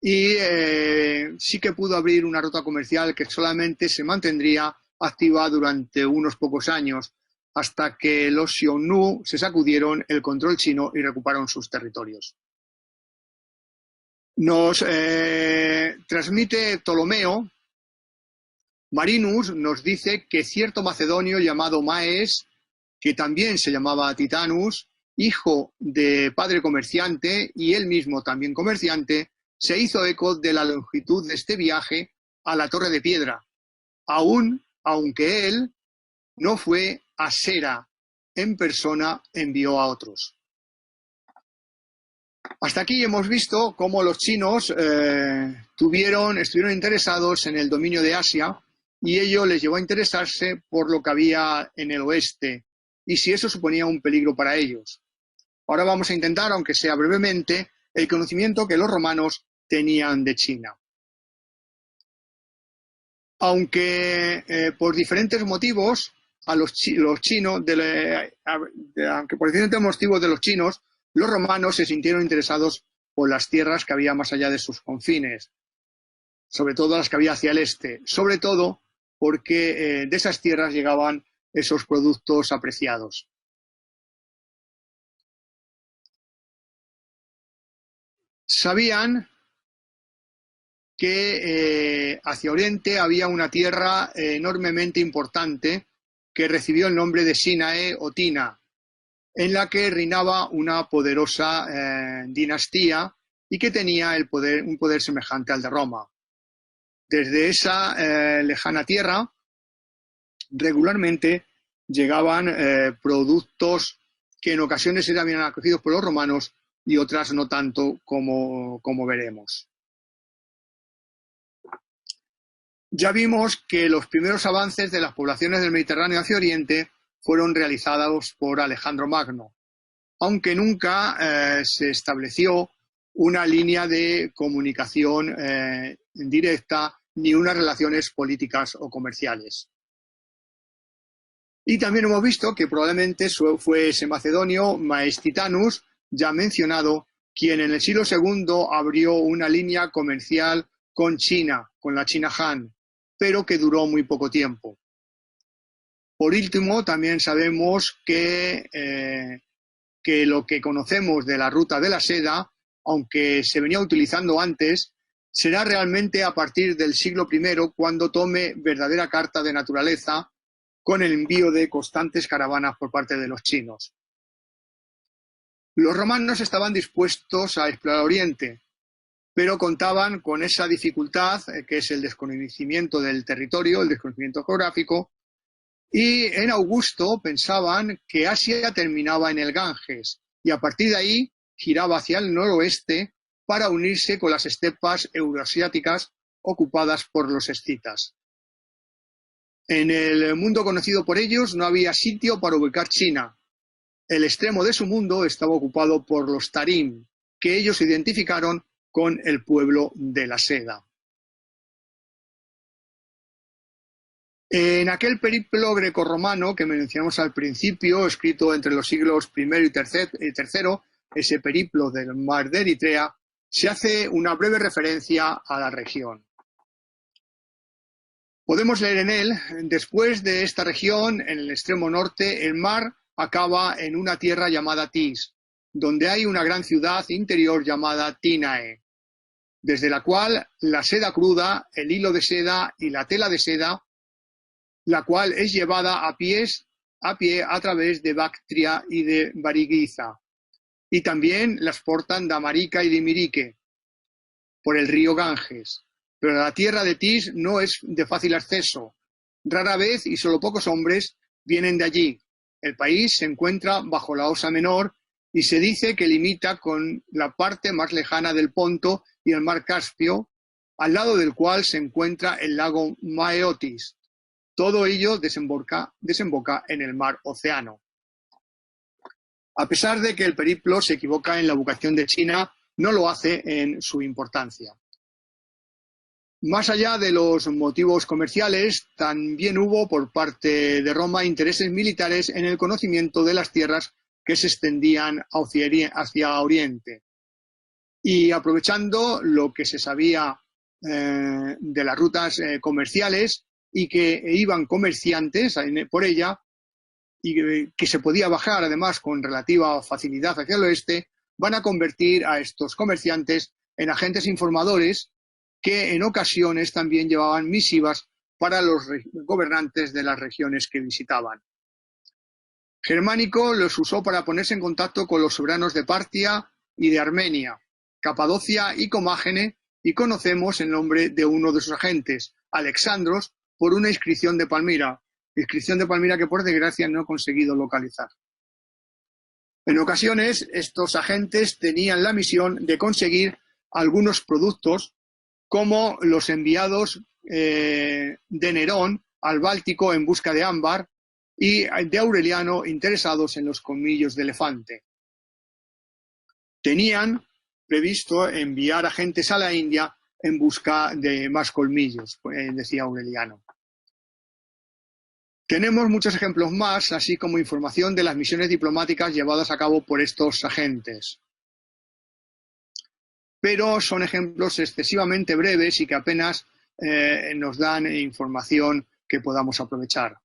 y sí que pudo abrir una ruta comercial que solamente se mantendría activa durante unos pocos años, hasta que los Xiongnu se sacudieron el control chino y recuperaron sus territorios. Nos transmite Ptolomeo, Marinus nos dice que cierto macedonio llamado Maes, que también se llamaba Titanus, hijo de padre comerciante y él mismo también comerciante, se hizo eco de la longitud de este viaje a la Torre de Piedra, aunque él no fue a Sera en persona, envió a otros. Hasta aquí hemos visto cómo los chinos estuvieron interesados en el dominio de Asia y ello les llevó a interesarse por lo que había en el oeste y si eso suponía un peligro para ellos. Ahora vamos a intentar, aunque sea brevemente, el conocimiento que los romanos tenían de China. Aunque por diferentes motivos los chinos los romanos se sintieron interesados por las tierras que había más allá de sus confines, sobre todo las que había hacia el este, sobre todo porque de esas tierras llegaban esos productos apreciados. Sabían que hacia Oriente había una tierra enormemente importante que recibió el nombre de Sinae o Tina, en la que reinaba una poderosa dinastía y que tenía un poder semejante al de Roma. Desde esa lejana tierra regularmente llegaban productos que en ocasiones eran bien acogidos por los romanos y otras no tanto, como veremos. Ya vimos que los primeros avances de las poblaciones del Mediterráneo hacia Oriente fueron realizados por Alejandro Magno, aunque nunca se estableció una línea de comunicación directa ni unas relaciones políticas o comerciales. Y también hemos visto que probablemente fue ese macedonio Maestitanus, ya mencionado, quien en el siglo II abrió una línea comercial con China, con la China Han, pero que duró muy poco tiempo. Por último, también sabemos que lo que conocemos de la ruta de la seda, aunque se venía utilizando antes, será realmente a partir del siglo I cuando tome verdadera carta de naturaleza con el envío de constantes caravanas por parte de los chinos. Los romanos estaban dispuestos a explorar Oriente, pero contaban con esa dificultad que es el desconocimiento del territorio, el desconocimiento geográfico, y en Augusto pensaban que Asia terminaba en el Ganges y a partir de ahí giraba hacia el noroeste para unirse con las estepas euroasiáticas ocupadas por los escitas. En el mundo conocido por ellos no había sitio para ubicar China. El extremo de su mundo estaba ocupado por los Tarim, que ellos identificaron con el pueblo de la seda. En aquel periplo grecorromano que mencionamos al principio, escrito entre los siglos I y III, ese periplo del mar de Eritrea, se hace una breve referencia a la región. Podemos leer en él: después de esta región, en el extremo norte, el mar acaba en una tierra llamada Tis, donde hay una gran ciudad interior llamada Tinae, desde la cual la seda cruda, el hilo de seda y la tela de seda, la cual es llevada a pie a través de Bactria y de Barigiza, y también las portan de Amarica y de Mirique, por el río Ganges. Pero la tierra de Tis no es de fácil acceso. Rara vez y solo pocos hombres vienen de allí. El país se encuentra bajo la Osa Menor y se dice que limita con la parte más lejana del Ponto y el mar Caspio, al lado del cual se encuentra el lago Maeotis. Todo ello desemboca en el mar Océano. A pesar de que el periplo se equivoca en la ubicación de China, no lo hace en su importancia. Más allá de los motivos comerciales, también hubo por parte de Roma intereses militares en el conocimiento de las tierras que se extendían hacia Oriente. Y aprovechando lo que se sabía de las rutas comerciales y que iban comerciantes por ella, y que se podía bajar además con relativa facilidad hacia el oeste, van a convertir a estos comerciantes en agentes informadores que en ocasiones también llevaban misivas para los gobernantes de las regiones que visitaban. Germánico los usó para ponerse en contacto con los soberanos de Partia y de Armenia, Capadocia y Comágene, y conocemos el nombre de uno de sus agentes, Alexandros, por una inscripción de Palmira que por desgracia no he conseguido localizar. En ocasiones, estos agentes tenían la misión de conseguir algunos productos, como los enviados de Nerón al Báltico en busca de ámbar y de Aureliano interesados en los colmillos de elefante. Tenían previsto enviar agentes a la India en busca de más colmillos, decía Aureliano. Tenemos muchos ejemplos más, así como información de las misiones diplomáticas llevadas a cabo por estos agentes. Pero son ejemplos excesivamente breves y que apenas nos dan información que podamos aprovechar.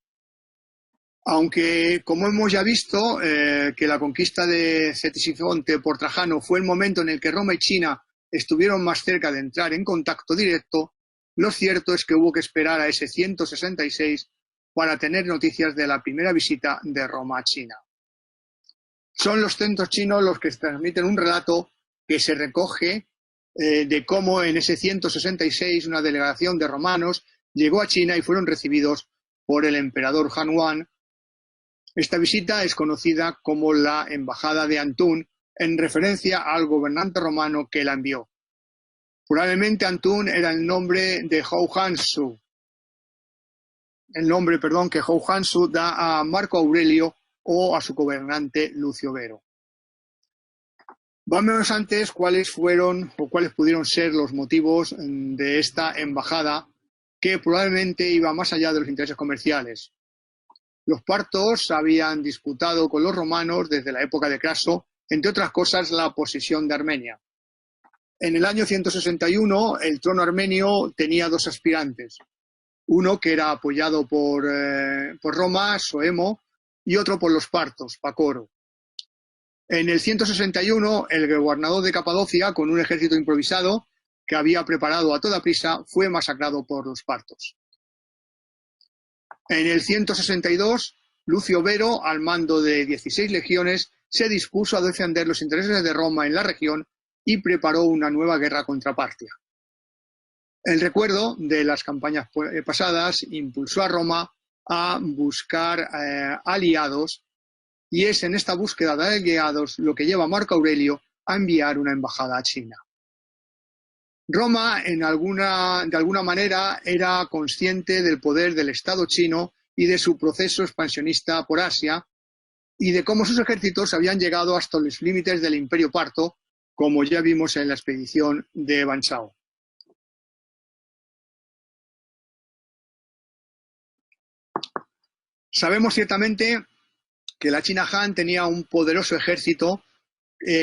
Aunque, como hemos ya visto, que la conquista de Ctesifonte por Trajano fue el momento en el que Roma y China estuvieron más cerca de entrar en contacto directo, lo cierto es que hubo que esperar a ese 166 para tener noticias de la primera visita de Roma a China. Son los centros chinos los que transmiten un relato que se recoge de cómo en ese 166 una delegación de romanos llegó a China y fueron recibidos por el emperador Han Yuan. Esta visita es conocida como la Embajada de Antún, en referencia al gobernante romano que la envió. Probablemente Antún era el nombre de Hou Hansu, que Hou Hansu da a Marco Aurelio o a su gobernante Lucio Vero. Vamos antes cuáles fueron o cuáles pudieron ser los motivos de esta embajada, que probablemente iba más allá de los intereses comerciales. Los partos habían disputado con los romanos desde la época de Craso, entre otras cosas, la posesión de Armenia. En el año 161, el trono armenio tenía dos aspirantes. Uno que era apoyado por Roma, Soemo, y otro por los partos, Pacoro. En el 161, el gobernador de Capadocia, con un ejército improvisado que había preparado a toda prisa, fue masacrado por los partos. En el 162, Lucio Vero, al mando de 16 legiones, se dispuso a defender los intereses de Roma en la región y preparó una nueva guerra contra Partia. El recuerdo de las campañas pasadas impulsó a Roma a buscar aliados, y es en esta búsqueda de aliados lo que lleva a Marco Aurelio a enviar una embajada a China. Roma, de alguna manera, era consciente del poder del Estado chino y de su proceso expansionista por Asia, y de cómo sus ejércitos habían llegado hasta los límites del Imperio Parto, como ya vimos en la expedición de Ban Chao. Sabemos ciertamente que la China Han tenía un poderoso ejército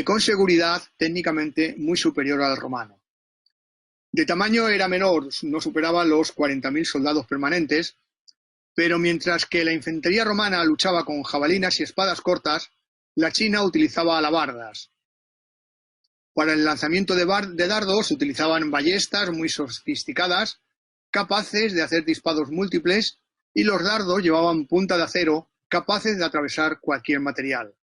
con seguridad técnicamente muy superior al romano. De tamaño era menor, no superaba los 40.000 soldados permanentes, pero mientras que la infantería romana luchaba con jabalinas y espadas cortas, la china utilizaba alabardas. Para el lanzamiento de dardos se utilizaban ballestas muy sofisticadas, capaces de hacer disparos múltiples, y los dardos llevaban punta de acero, capaces de atravesar cualquier material.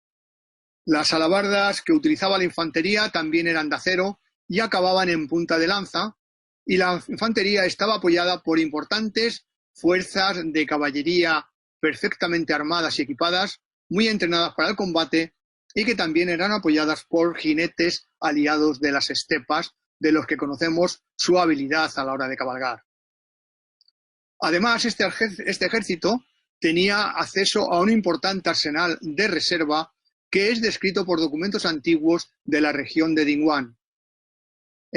Las alabardas que utilizaba la infantería también eran de acero y acababan en punta de lanza, y la infantería estaba apoyada por importantes fuerzas de caballería perfectamente armadas y equipadas, muy entrenadas para el combate, y que también eran apoyadas por jinetes aliados de las estepas, de los que conocemos su habilidad a la hora de cabalgar. Además, este ejército tenía acceso a un importante arsenal de reserva que es descrito por documentos antiguos de la región de Dinghuan,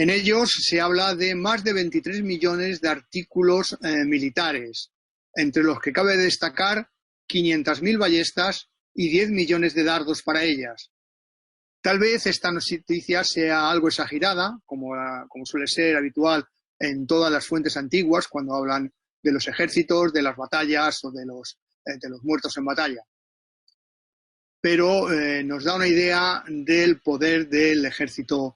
En ellos se habla de más de 23 millones de artículos militares, entre los que cabe destacar 500.000 ballestas y 10 millones de dardos para ellas. Tal vez esta noticia sea algo exagerada, como suele ser habitual en todas las fuentes antiguas cuando hablan de los ejércitos, de las batallas o de los muertos en batalla. Pero nos da una idea del poder del ejército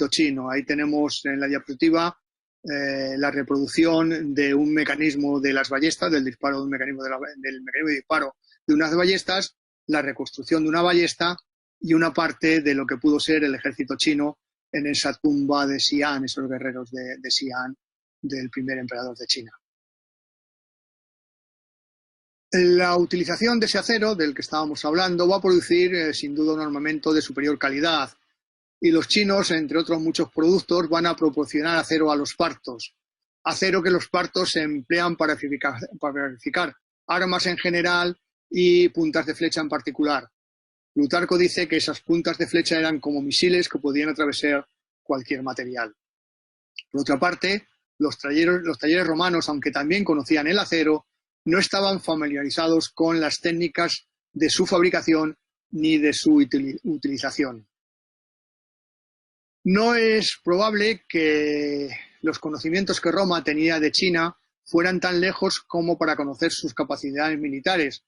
chino. Ahí tenemos en la diapositiva la reproducción de un mecanismo de las ballestas, del mecanismo de disparo de unas ballestas, la reconstrucción de una ballesta y una parte de lo que pudo ser el ejército chino en esa tumba de Xi'an, esos guerreros de Xi'an, del primer emperador de China. La utilización de ese acero del que estábamos hablando va a producir sin duda un armamento de superior calidad, y los chinos, entre otros muchos productos, van a proporcionar acero a los partos. Acero que los partos se emplean para verificar armas en general y puntas de flecha en particular. Plutarco dice que esas puntas de flecha eran como misiles que podían atravesar cualquier material. Por otra parte, los talleres romanos, aunque también conocían el acero, no estaban familiarizados con las técnicas de su fabricación ni de su utilización. No es probable que los conocimientos que Roma tenía de China fueran tan lejos como para conocer sus capacidades militares,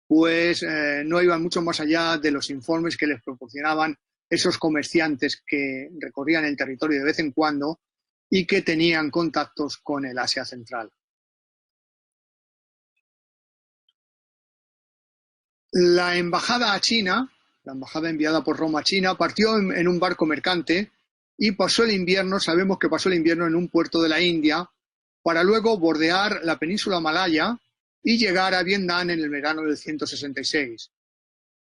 pues no iban mucho más allá de los informes que les proporcionaban esos comerciantes que recorrían el territorio de vez en cuando y que tenían contactos con el Asia Central. La embajada a China, la embajada enviada por Roma a China, partió en un barco mercante y pasó el invierno, sabemos que pasó el invierno en un puerto de la India, para luego bordear la península malaya y llegar a Vietnam en el verano del 166.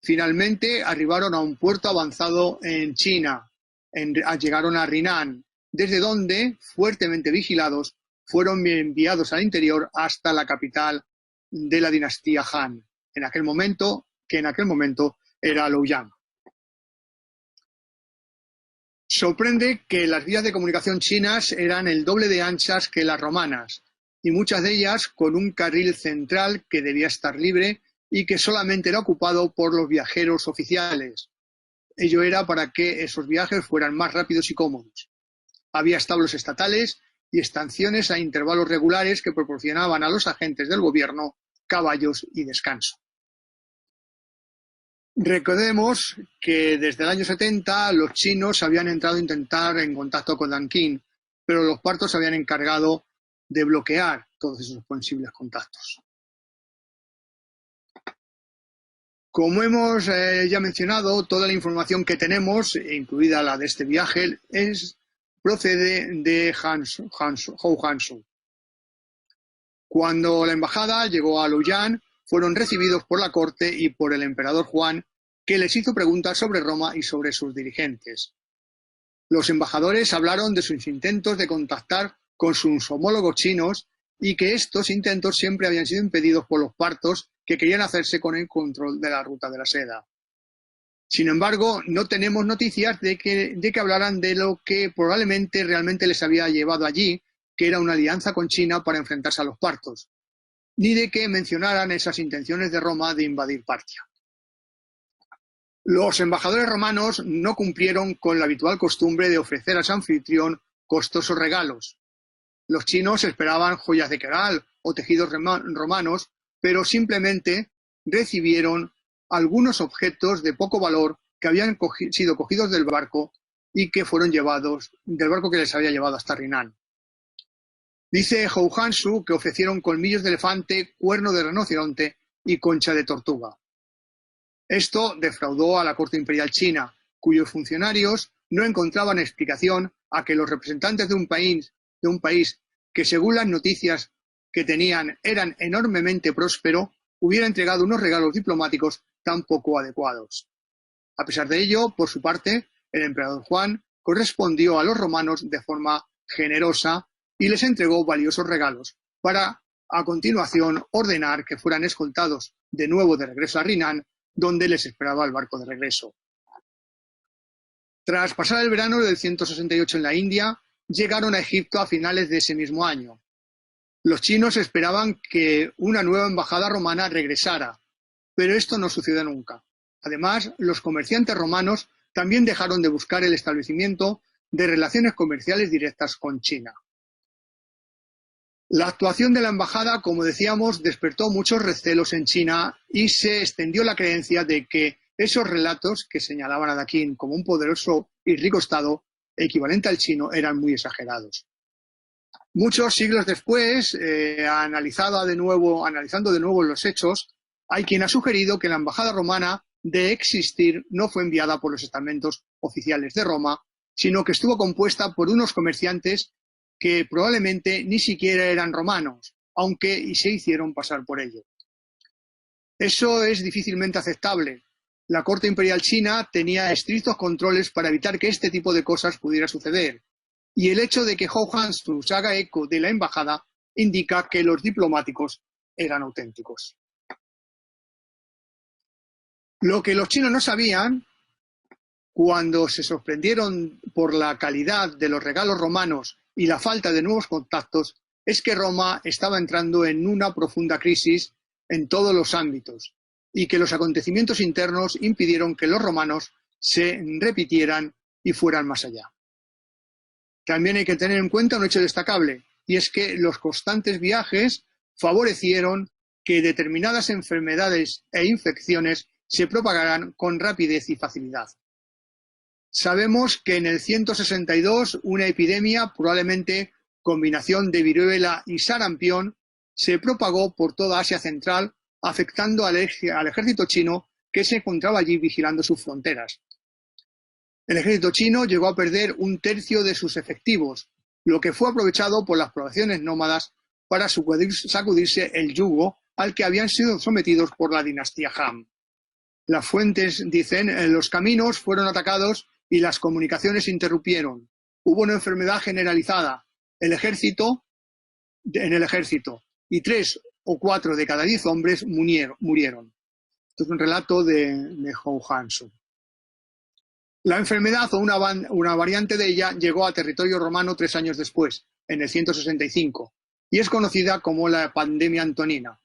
Finalmente arribaron a un puerto avanzado en China, llegaron a Rinan, desde donde, fuertemente vigilados, fueron enviados al interior hasta la capital de la dinastía Han, que en aquel momento era Luoyang. Sorprende que las vías de comunicación chinas eran el doble de anchas que las romanas, y muchas de ellas con un carril central que debía estar libre y que solamente era ocupado por los viajeros oficiales. Ello era para que esos viajes fueran más rápidos y cómodos. Había establos estatales y estaciones a intervalos regulares que proporcionaban a los agentes del gobierno caballos y descanso. Recordemos que desde el año 70 los chinos habían entrado a intentar en contacto con Nankín, pero los partos se habían encargado de bloquear todos esos posibles contactos. Como hemos ya mencionado, toda la información que tenemos, incluida la de este viaje, procede de Hou Hansu. Cuando la embajada llegó a Luoyang, fueron recibidos por la corte y por el emperador Juan, que les hizo preguntas sobre Roma y sobre sus dirigentes. Los embajadores hablaron de sus intentos de contactar con sus homólogos chinos y que estos intentos siempre habían sido impedidos por los partos que querían hacerse con el control de la ruta de la seda. Sin embargo, no tenemos noticias de que hablaran de lo que probablemente realmente les había llevado allí, que era una alianza con China para enfrentarse a los partos, ni de que mencionaran esas intenciones de Roma de invadir Partia. Los embajadores romanos no cumplieron con la habitual costumbre de ofrecer a su anfitrión costosos regalos. Los chinos esperaban joyas de coral o tejidos romanos, pero simplemente recibieron algunos objetos de poco valor que habían sido cogidos del barco y que fueron llevados del barco que les había llevado hasta Rinan. Dice Hou Hansu que ofrecieron colmillos de elefante, cuerno de rinoceronte y concha de tortuga. Esto defraudó a la corte imperial china, cuyos funcionarios no encontraban explicación a que los representantes de un país que, según las noticias que tenían, eran enormemente próspero, hubiera entregado unos regalos diplomáticos tan poco adecuados. A pesar de ello, por su parte, el emperador Juan correspondió a los romanos de forma generosa y les entregó valiosos regalos para, a continuación, ordenar que fueran escoltados de nuevo de regreso a Rinan, donde les esperaba el barco de regreso. Tras pasar el verano del 168 en la India, llegaron a Egipto a finales de ese mismo año. Los chinos esperaban que una nueva embajada romana regresara, pero esto no sucedió nunca. Además, los comerciantes romanos también dejaron de buscar el establecimiento de relaciones comerciales directas con China. La actuación de la embajada, como decíamos, despertó muchos recelos en China y se extendió la creencia de que esos relatos que señalaban a Daquín como un poderoso y rico estado equivalente al chino eran muy exagerados. Muchos siglos después, analizando de nuevo los hechos, hay quien ha sugerido que la embajada romana, de existir, no fue enviada por los estamentos oficiales de Roma, sino que estuvo compuesta por unos comerciantes que probablemente ni siquiera eran romanos, aunque se hicieron pasar por ello. Eso es difícilmente aceptable. La corte imperial china tenía estrictos controles para evitar que este tipo de cosas pudiera suceder, y el hecho de que Hou Hansu se haga eco de la embajada indica que los diplomáticos eran auténticos. Lo que los chinos no sabían, cuando se sorprendieron por la calidad de los regalos romanos y la falta de nuevos contactos, es que Roma estaba entrando en una profunda crisis en todos los ámbitos y que los acontecimientos internos impidieron que los romanos se repitieran y fueran más allá. También hay que tener en cuenta un hecho destacable, y es que los constantes viajes favorecieron que determinadas enfermedades e infecciones se propagaran con rapidez y facilidad. Sabemos que en el 162 una epidemia, probablemente combinación de viruela y sarampión, se propagó por toda Asia Central, afectando al ejército chino que se encontraba allí vigilando sus fronteras. El ejército chino llegó a perder un tercio de sus efectivos, lo que fue aprovechado por las poblaciones nómadas para sacudirse el yugo al que habían sido sometidos por la dinastía Han. Las fuentes dicen, los caminos fueron atacados y las comunicaciones se interrumpieron. Hubo una enfermedad generalizada en el ejército, y 3 o 4 de cada 10 hombres murieron. Esto es un relato de Hou Hansu. La enfermedad o una variante de ella llegó a territorio romano 3 años después, en el 165, y es conocida como la pandemia antonina.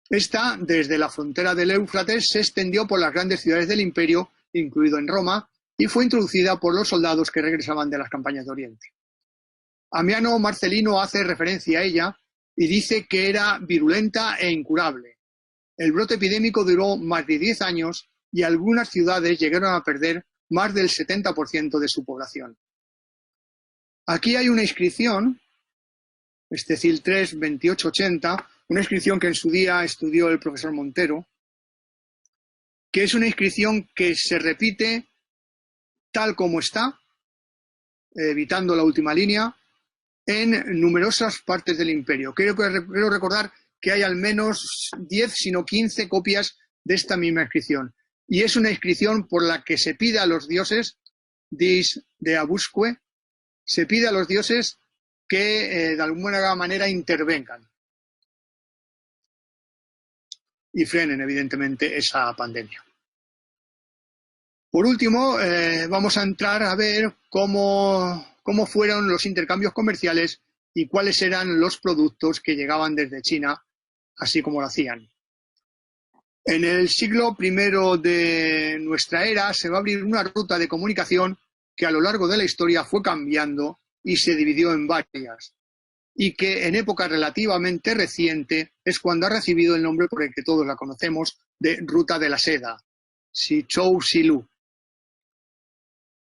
Esta, desde la frontera del Éufrates, se extendió por las grandes ciudades del imperio, incluido en Roma, y fue introducida por los soldados que regresaban de las campañas de Oriente. Ammiano Marcelino hace referencia a ella y dice que era virulenta e incurable. El brote epidémico duró más de 10 años y algunas ciudades llegaron a perder más del 70% de su población. Aquí hay una inscripción, Estecil 3, 2880, una inscripción que en su día estudió el profesor Montero, que es una inscripción que se repite tal como está, evitando la última línea, en numerosas partes del imperio. Creo recordar que hay al menos 10, si no 15 copias de esta misma inscripción. Y es una inscripción por la que se pide a los dioses, dis de Abusque, se pide a los dioses que de alguna manera intervengan y frenen, evidentemente, esa pandemia. Por último, vamos a entrar a ver cómo fueron los intercambios comerciales y cuáles eran los productos que llegaban desde China, así como lo hacían. En el siglo I de nuestra era se va a abrir una ruta de comunicación que a lo largo de la historia fue cambiando y se dividió en varias, y que en época relativamente reciente es cuando ha recibido el nombre por el que todos la conocemos, de Ruta de la Seda, Sichou Silu.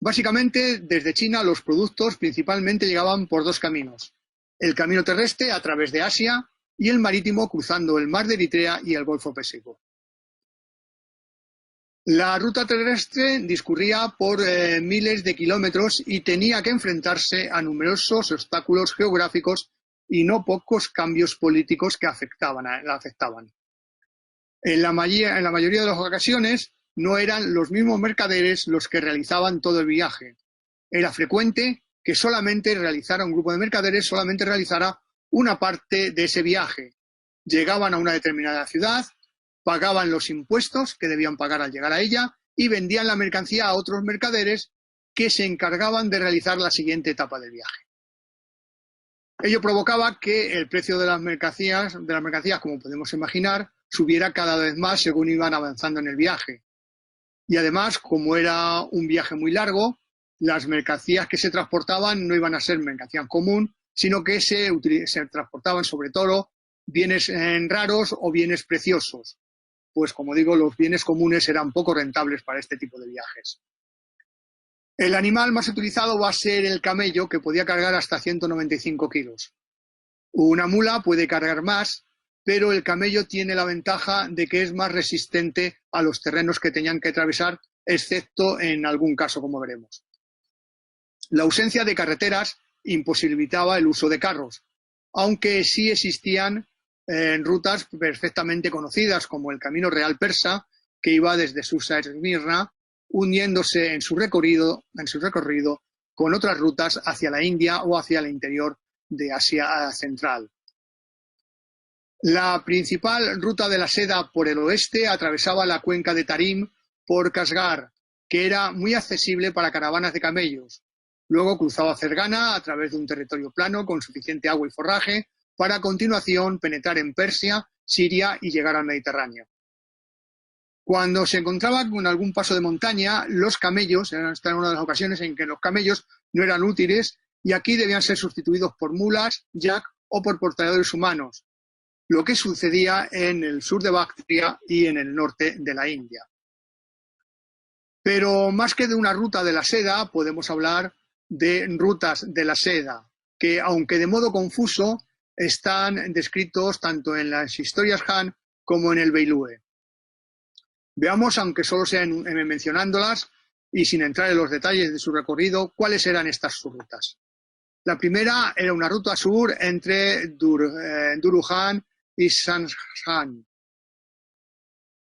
Básicamente, desde China los productos principalmente llegaban por 2 caminos: el camino terrestre a través de Asia y el marítimo cruzando el mar de Eritrea y el Golfo Pérsico. La ruta terrestre discurría por miles de kilómetros y tenía que enfrentarse a numerosos obstáculos geográficos y no pocos cambios políticos que la afectaban. En la mayoría de las ocasiones no eran los mismos mercaderes los que realizaban todo el viaje. Era frecuente que un grupo de mercaderes solamente realizara una parte de ese viaje. Llegaban a una determinada ciudad, pagaban los impuestos que debían pagar al llegar a ella y vendían la mercancía a otros mercaderes que se encargaban de realizar la siguiente etapa del viaje. Ello provocaba que el precio de las mercancías, como podemos imaginar, subiera cada vez más según iban avanzando en el viaje. Y además, como era un viaje muy largo, las mercancías que se transportaban no iban a ser mercancía común, sino que se transportaban sobre todo bienes raros o bienes preciosos. Pues como digo, los bienes comunes eran poco rentables para este tipo de viajes. El animal más utilizado va a ser el camello, que podía cargar hasta 195 kilos. Una mula puede cargar más, pero el camello tiene la ventaja de que es más resistente a los terrenos que tenían que atravesar, excepto en algún caso, como veremos. La ausencia de carreteras imposibilitaba el uso de carros, aunque sí existían rutas perfectamente conocidas, como el Camino Real Persa, que iba desde Susa a Esmirna, uniéndose en su recorrido con otras rutas hacia la India o hacia el interior de Asia Central. La principal ruta de la seda por el oeste atravesaba la cuenca de Tarim por Kashgar, que era muy accesible para caravanas de camellos. Luego cruzaba Fergana a través de un territorio plano con suficiente agua y forraje para a continuación penetrar en Persia, Siria y llegar al Mediterráneo. Cuando se encontraba con algún paso de montaña, los camellos, esta era una de las ocasiones en que los camellos no eran útiles y aquí debían ser sustituidos por mulas, yak o por portadores humanos, lo que sucedía en el sur de Bactria y en el norte de la India. Pero más que de una ruta de la seda, podemos hablar de rutas de la seda, que aunque de modo confuso, están descritos tanto en las historias Han como en el Beilúe. Veamos, aunque solo sean mencionándolas y sin entrar en los detalles de su recorrido, cuáles eran estas rutas. La primera era una ruta sur entre Duruhan y Sanjan.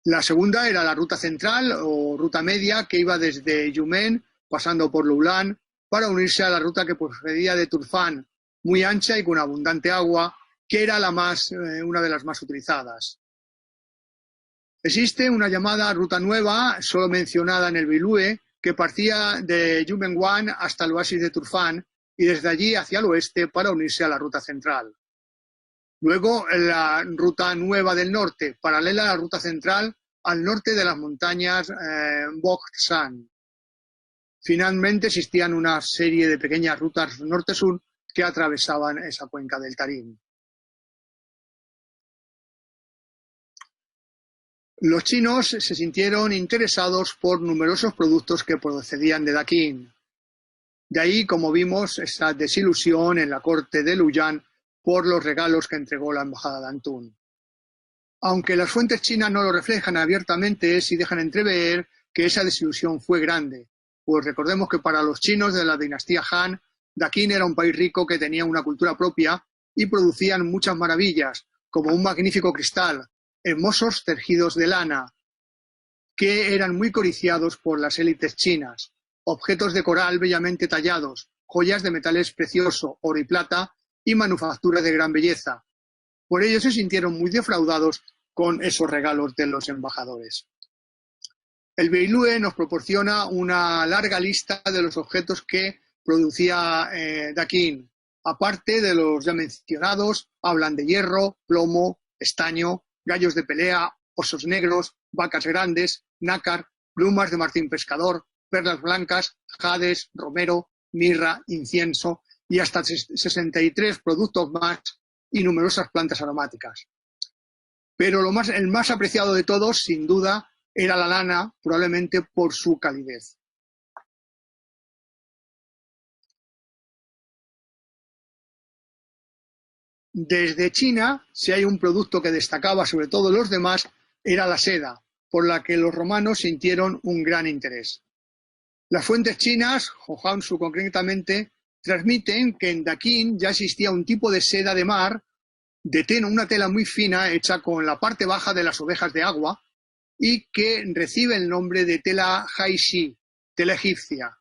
La segunda era la ruta central o ruta media que iba desde Yumen, pasando por Lulan, para unirse a la ruta que procedía de Turfán, muy ancha y con abundante agua, que era una de las más utilizadas. Existe una llamada ruta nueva, solo mencionada en el Beilúe, que partía de Yumenwan hasta el oasis de Turfán y desde allí hacia el oeste para unirse a la ruta central. Luego la ruta nueva del norte, paralela a la ruta central al norte de las montañas Bogsan. Finalmente existían una serie de pequeñas rutas norte-sur que atravesaban esa cuenca del Tarim. Los chinos se sintieron interesados por numerosos productos que procedían de Dakin. De ahí, como vimos, esa desilusión en la corte de Luyan por los regalos que entregó la embajada de Antún. Aunque las fuentes chinas no lo reflejan abiertamente, sí dejan entrever que esa desilusión fue grande, pues recordemos que para los chinos de la dinastía Han, Dakin era un país rico que tenía una cultura propia y producían muchas maravillas, como un magnífico cristal, hermosos tejidos de lana, que eran muy codiciados por las élites chinas, objetos de coral bellamente tallados, joyas de metales preciosos, oro y plata, y manufacturas de gran belleza. Por ello se sintieron muy defraudados con esos regalos de los embajadores. El Beilúe nos proporciona una larga lista de los objetos que producía Dakin. Aparte de los ya mencionados, hablan de hierro, plomo, estaño, gallos de pelea, osos negros, vacas grandes, nácar, plumas de martín pescador, perlas blancas, jades, romero, mirra, incienso y hasta 63 productos más y numerosas plantas aromáticas. Pero el más apreciado de todos, sin duda, era la lana, probablemente por su calidez. Desde China, si hay un producto que destacaba sobre todos los demás, era la seda, por la que los romanos sintieron un gran interés. Las fuentes chinas, Hohanshu concretamente, transmiten que en Dakin ya existía un tipo de seda de mar, una tela muy fina hecha con la parte baja de las ovejas de agua y que recibe el nombre de tela Haishi, tela egipcia,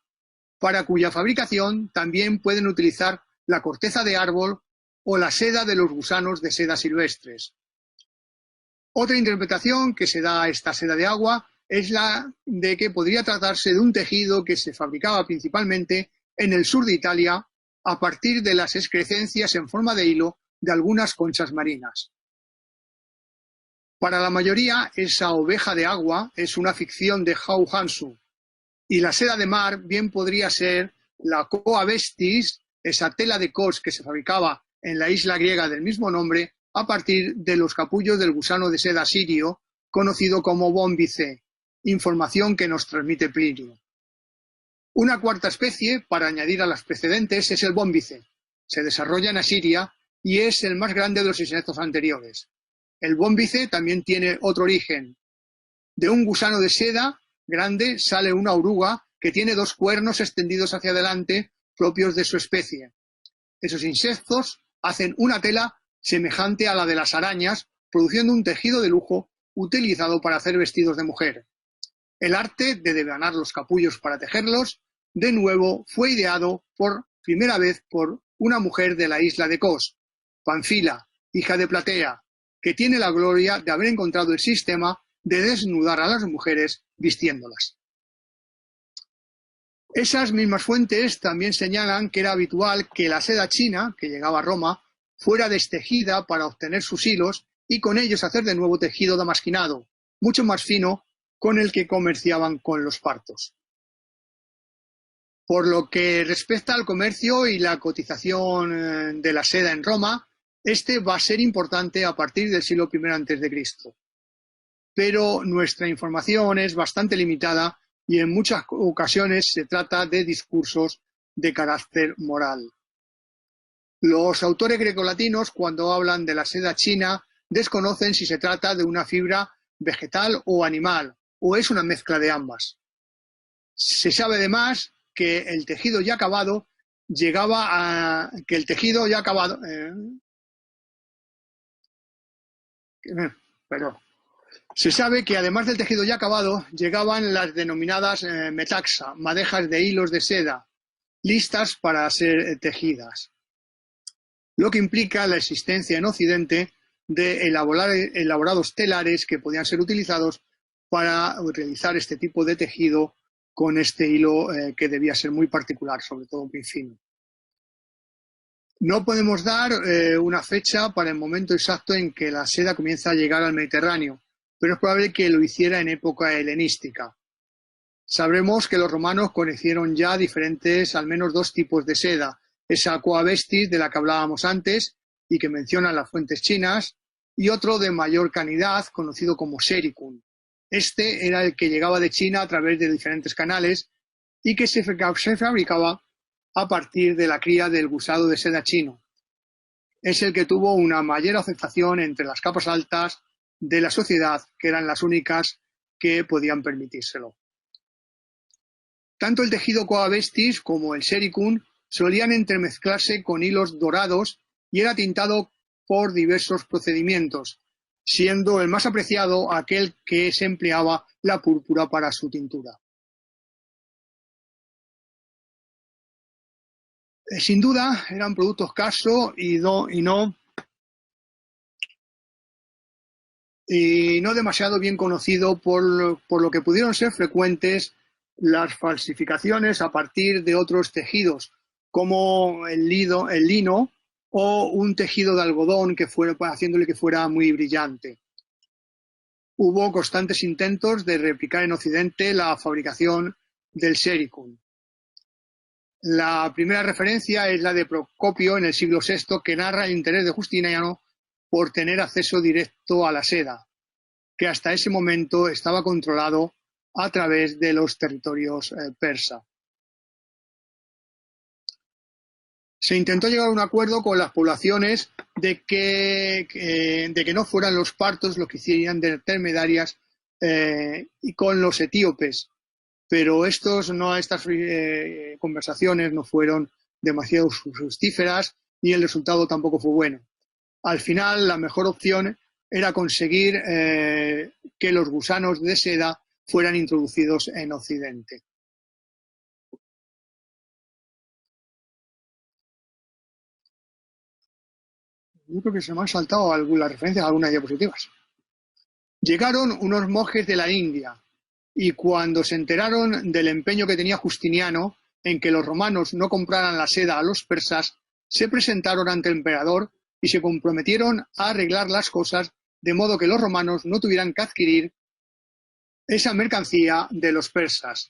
para cuya fabricación también pueden utilizar la corteza de árbol o la seda de los gusanos de seda silvestres. Otra interpretación que se da a esta seda de agua es la de que podría tratarse de un tejido que se fabricaba principalmente en el sur de Italia a partir de las excrescencias en forma de hilo de algunas conchas marinas. Para la mayoría, esa oveja de agua es una ficción de Hou Hansu, y la seda de mar bien podría ser la Coa vestis, esa tela de cos que se fabricaba en la isla griega del mismo nombre a partir de los capullos del gusano de seda sirio, conocido como bombice, información que nos transmite Plinio. Una cuarta especie, para añadir a las precedentes, es el bombice. Se desarrolla en Asiria y es el más grande de los insectos anteriores. El bombice también tiene otro origen. De un gusano de seda grande sale una oruga que tiene dos cuernos extendidos hacia adelante propios de su especie. Esos insectos hacen una tela semejante a la de las arañas, produciendo un tejido de lujo utilizado para hacer vestidos de mujer. El arte de devanar los capullos para tejerlos, de nuevo, fue ideado por primera vez por una mujer de la isla de Kos, Panfila, hija de Platea, que tiene la gloria de haber encontrado el sistema de desnudar a las mujeres vistiéndolas. Esas mismas fuentes también señalan que era habitual que la seda china, que llegaba a Roma, fuera destejida para obtener sus hilos y con ellos hacer de nuevo tejido damasquinado, mucho más fino, con el que comerciaban con los partos. Por lo que respecta al comercio y la cotización de la seda en Roma, este va a ser importante a partir del siglo I a.C. Pero nuestra información es bastante limitada y en muchas ocasiones se trata de discursos de carácter moral. Los autores grecolatinos, cuando hablan de la seda china, desconocen si se trata de una fibra vegetal o animal, o es una mezcla de ambas. Se sabe además que el tejido ya acabado Se sabe que además del tejido ya acabado, llegaban las denominadas metaxa, madejas de hilos de seda, listas para ser tejidas, lo que implica la existencia en Occidente de elaborados telares que podían ser utilizados para realizar este tipo de tejido con este hilo que debía ser muy particular, sobre todo muy fino. No podemos dar una fecha para el momento exacto en que la seda comienza a llegar al Mediterráneo, pero es probable que lo hiciera en época helenística. Sabremos que los romanos conocieron ya diferentes, al menos dos tipos de seda, esa Coa vestis de la que hablábamos antes y que mencionan las fuentes chinas, y otro de mayor calidad conocido como sericum. Este era el que llegaba de China a través de diferentes canales y que se fabricaba a partir de la cría del gusano de seda chino. Es el que tuvo una mayor aceptación entre las capas altas de la sociedad, que eran las únicas que podían permitírselo. Tanto el tejido Coa vestis como el sericum solían entremezclarse con hilos dorados y era tintado por diversos procedimientos, siendo el más apreciado aquel que se empleaba la púrpura para su tintura. Sin duda, eran productos escasos y no demasiado bien conocidos, por lo que pudieron ser frecuentes las falsificaciones a partir de otros tejidos, como el lino o un tejido de algodón haciéndole que fuera muy brillante. Hubo constantes intentos de replicar en Occidente la fabricación del sericum. La primera referencia es la de Procopio en el siglo VI, que narra el interés de Justiniano por tener acceso directo a la seda, que hasta ese momento estaba controlado a través de los territorios persa. Se intentó llegar a un acuerdo con las poblaciones de que no fueran los partos los que hicieran de intermediarias y con los etíopes, pero estas conversaciones no fueron demasiado fructíferas y el resultado tampoco fue bueno. Al final, la mejor opción era conseguir que los gusanos de seda fueran introducidos en Occidente. Yo creo que se me han saltado las referencias a algunas diapositivas. Llegaron unos monjes de la India y cuando se enteraron del empeño que tenía Justiniano en que los romanos no compraran la seda a los persas, se presentaron ante el emperador y se comprometieron a arreglar las cosas de modo que los romanos no tuvieran que adquirir esa mercancía de los persas,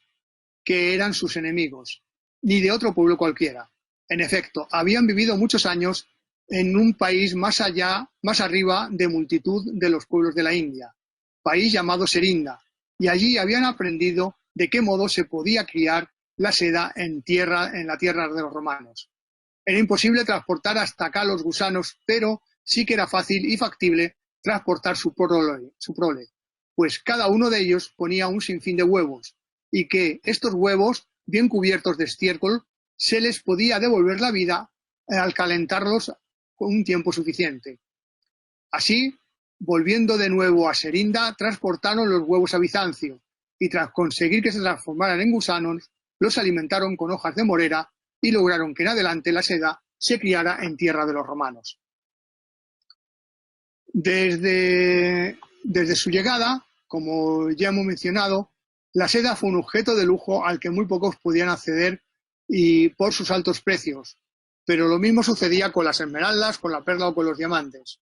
que eran sus enemigos, ni de otro pueblo cualquiera. En efecto, habían vivido muchos años en un país más allá, más arriba de multitud de los pueblos de la India, país llamado Serinda, y allí habían aprendido de qué modo se podía criar la seda en la tierra de los romanos. Era imposible transportar hasta acá los gusanos, pero sí que era fácil y factible transportar su prole, pues cada uno de ellos ponía un sinfín de huevos, y que estos huevos, bien cubiertos de estiércol, se les podía devolver la vida al calentarlos con un tiempo suficiente. Así, volviendo de nuevo a Serinda, transportaron los huevos a Bizancio, y tras conseguir que se transformaran en gusanos, los alimentaron con hojas de morera y lograron que en adelante la seda se criara en tierra de los romanos. Desde su llegada, como ya hemos mencionado, la seda fue un objeto de lujo al que muy pocos podían acceder y por sus altos precios, pero lo mismo sucedía con las esmeraldas, con la perla o con los diamantes.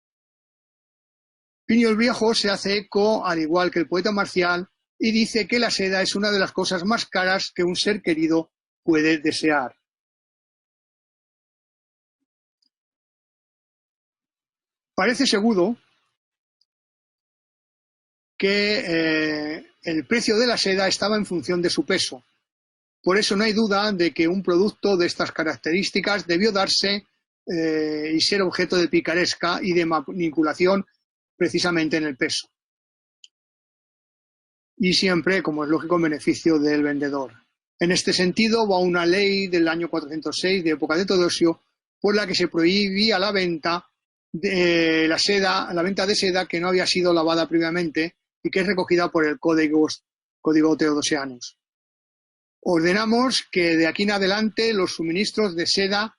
Plinio el Viejo se hace eco, al igual que el poeta Marcial, y dice que la seda es una de las cosas más caras que un ser querido puede desear. Parece seguro que el precio de la seda estaba en función de su peso. Por eso no hay duda de que un producto de estas características debió darse y ser objeto de picaresca y de manipulación precisamente en el peso. Y siempre, como es lógico, en beneficio del vendedor. En este sentido, va una ley del año 406, de época de Teodosio, por la que se prohibía la venta de la venta de seda que no había sido lavada previamente y que es recogida por el Código Teodosianus. Ordenamos que de aquí en adelante los suministros de seda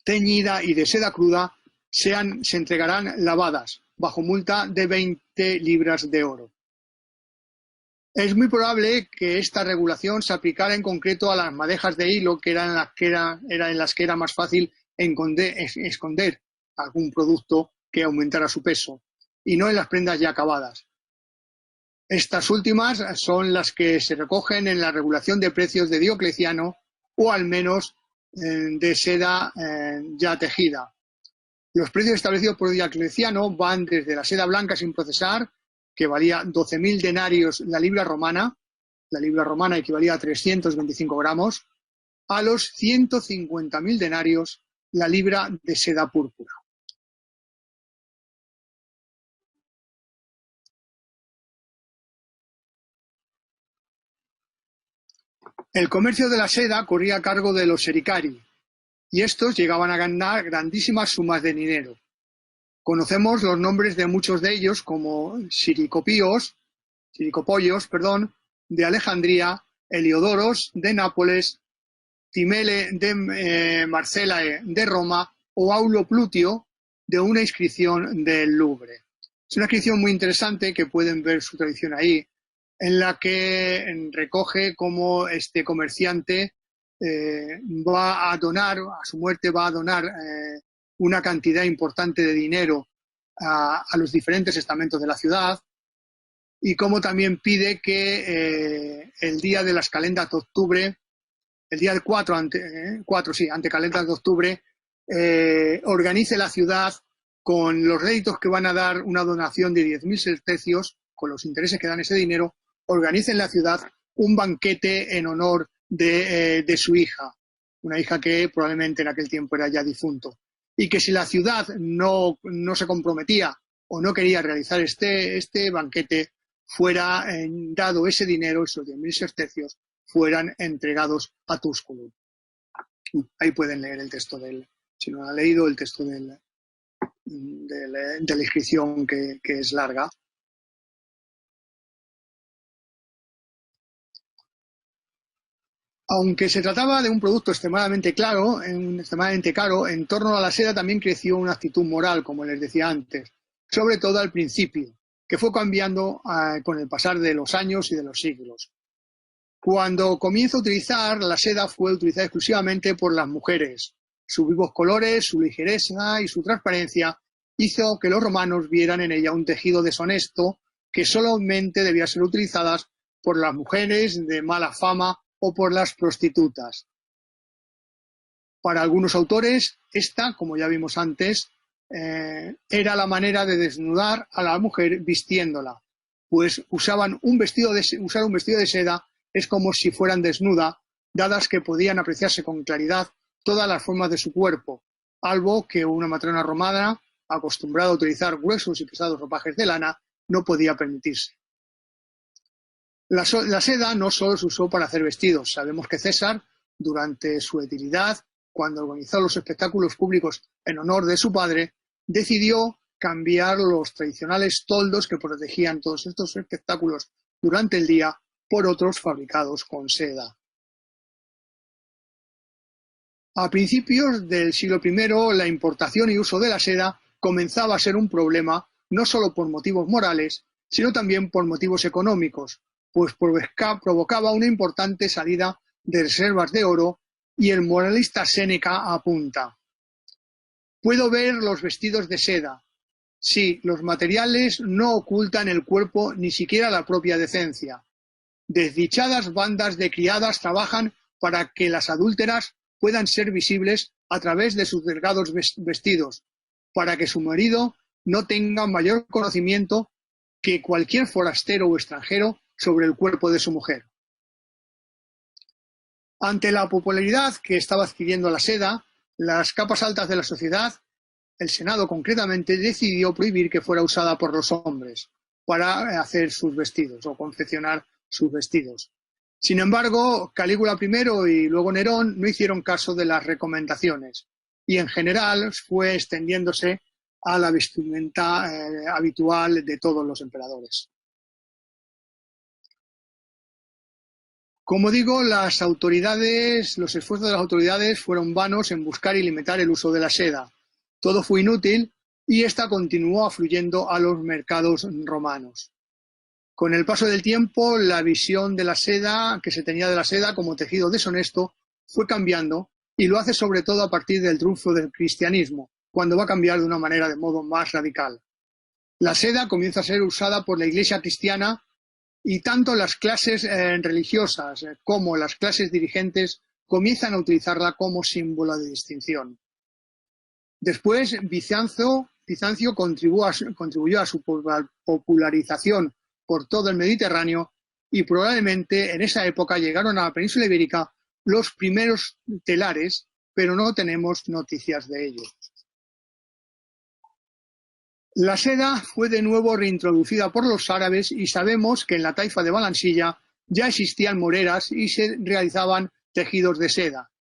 teñida y de seda cruda se entregarán lavadas, bajo multa de 20 libras de oro. Es muy probable que esta regulación se aplicara en concreto a las madejas de hilo, que eran en las que era más fácil esconder algún producto que aumentara su peso, y no en las prendas ya acabadas. Estas últimas son las que se recogen en la regulación de precios de Diocleciano, o al menos de seda ya tejida. Los precios establecidos por Diocleciano van desde la seda blanca sin procesar, que valía 12.000 denarios la libra romana equivalía a 325 gramos, a los 150.000 denarios la libra de seda púrpura. El comercio de la seda corría a cargo de los sericari, y estos llegaban a ganar grandísimas sumas de dinero. Conocemos los nombres de muchos de ellos como Siricopollos, de Alejandría, Heliodoros de Nápoles, Timele de Marcelae de Roma o Aulo Plutio de una inscripción del Louvre. Es una inscripción muy interesante que pueden ver su tradición ahí, en la que recoge cómo este comerciante va a donar, a su muerte va a donar una cantidad importante de dinero a los diferentes estamentos de la ciudad, y cómo también pide que el día de las calendas de octubre, el día 4 ante calendas de octubre, organice la ciudad con los réditos que van a dar una donación de 10.000 sestercios, con los intereses que dan ese dinero, organice en la ciudad un banquete en honor de su hija, una hija que probablemente en aquel tiempo era ya difunto, y que si la ciudad no se comprometía o no quería realizar este banquete, fuera dado ese dinero, esos 10.000 sestercios, fueran entregados a Tusculum. Ahí pueden leer el texto si no lo han leído, el texto de la inscripción que es larga. Aunque se trataba de un producto extremadamente caro, en torno a la seda también creció una actitud moral, como les decía antes, sobre todo al principio, que fue cambiando con el pasar de los años y de los siglos. Cuando comienza a utilizar, la seda fue utilizada exclusivamente por las mujeres. Sus vivos colores, su ligereza y su transparencia hizo que los romanos vieran en ella un tejido deshonesto que solamente debía ser utilizada por las mujeres de mala fama o por las prostitutas. Para algunos autores, esta, como ya vimos antes, era la manera de desnudar a la mujer vistiéndola, pues usar un vestido de seda es como si fueran desnuda, dadas que podían apreciarse con claridad todas las formas de su cuerpo, algo que una matrona romana, acostumbrada a utilizar gruesos y pesados ropajes de lana, no podía permitirse. La seda no solo se usó para hacer vestidos. Sabemos que César, durante su eternidad, cuando organizó los espectáculos públicos en honor de su padre, decidió cambiar los tradicionales toldos que protegían todos estos espectáculos durante el día por otros fabricados con seda. A principios del siglo I, la importación y uso de la seda comenzaba a ser un problema no solo por motivos morales, sino también por motivos económicos, pues provocaba una importante salida de reservas de oro, y el moralista Séneca apunta: puedo ver los vestidos de seda. Sí, los materiales no ocultan el cuerpo ni siquiera la propia decencia. Desdichadas bandas de criadas trabajan para que las adúlteras puedan ser visibles a través de sus delgados vestidos, para que su marido no tenga mayor conocimiento que cualquier forastero o extranjero sobre el cuerpo de su mujer. Ante la popularidad que estaba adquiriendo la seda, las capas altas de la sociedad, el Senado concretamente, decidió prohibir que fuera usada por los hombres para hacer sus vestidos o confeccionar sus vestidos. Sin embargo, Calígula I y luego Nerón no hicieron caso de las recomendaciones y en general fue extendiéndose a la vestimenta habitual de todos los emperadores. Como digo, los esfuerzos de las autoridades fueron vanos en buscar y limitar el uso de la seda. Todo fue inútil y esta continuó afluyendo a los mercados romanos. Con el paso del tiempo, la visión de la seda, que se tenía de la seda como tejido deshonesto, fue cambiando, y lo hace sobre todo a partir del triunfo del cristianismo, cuando va a cambiar de una manera de modo más radical. La seda comienza a ser usada por la Iglesia cristiana y tanto las clases religiosas como las clases dirigentes comienzan a utilizarla como símbolo de distinción. Después, Bizancio contribuyó a su popularización por todo el Mediterráneo y probablemente en esa época llegaron a la península ibérica los primeros telares, pero no tenemos noticias de ello. La seda fue de nuevo reintroducida por los árabes y sabemos que en la taifa de Valansilla ya existían moreras y se realizaban tejidos de seda.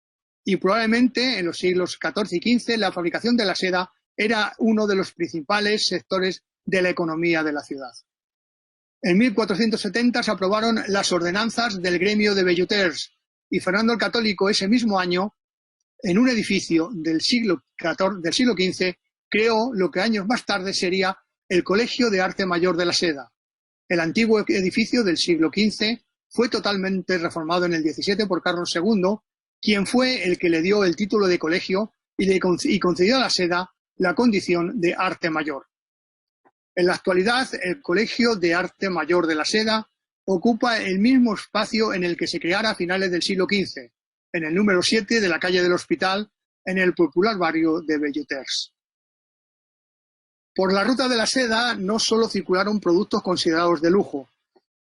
Y probablemente en los siglos XIV y XV la fabricación de la seda era uno de los principales sectores de la economía de la ciudad. En 1470 se aprobaron las ordenanzas del gremio de velluters y Fernando el Católico ese mismo año, en un edificio del siglo XV, creó lo que años más tarde sería el Colegio de Arte Mayor de la Seda. El antiguo edificio del siglo XV fue totalmente reformado en el XVII por Carlos II, quien fue el que le dio el título de colegio y concedió a la seda la condición de arte mayor. En la actualidad, el Colegio de Arte Mayor de la Seda ocupa el mismo espacio en el que se creara a finales del siglo XV, en el número 7 de la calle del Hospital, en el popular barrio de Velluters. Por la ruta de la seda no solo circularon productos considerados de lujo,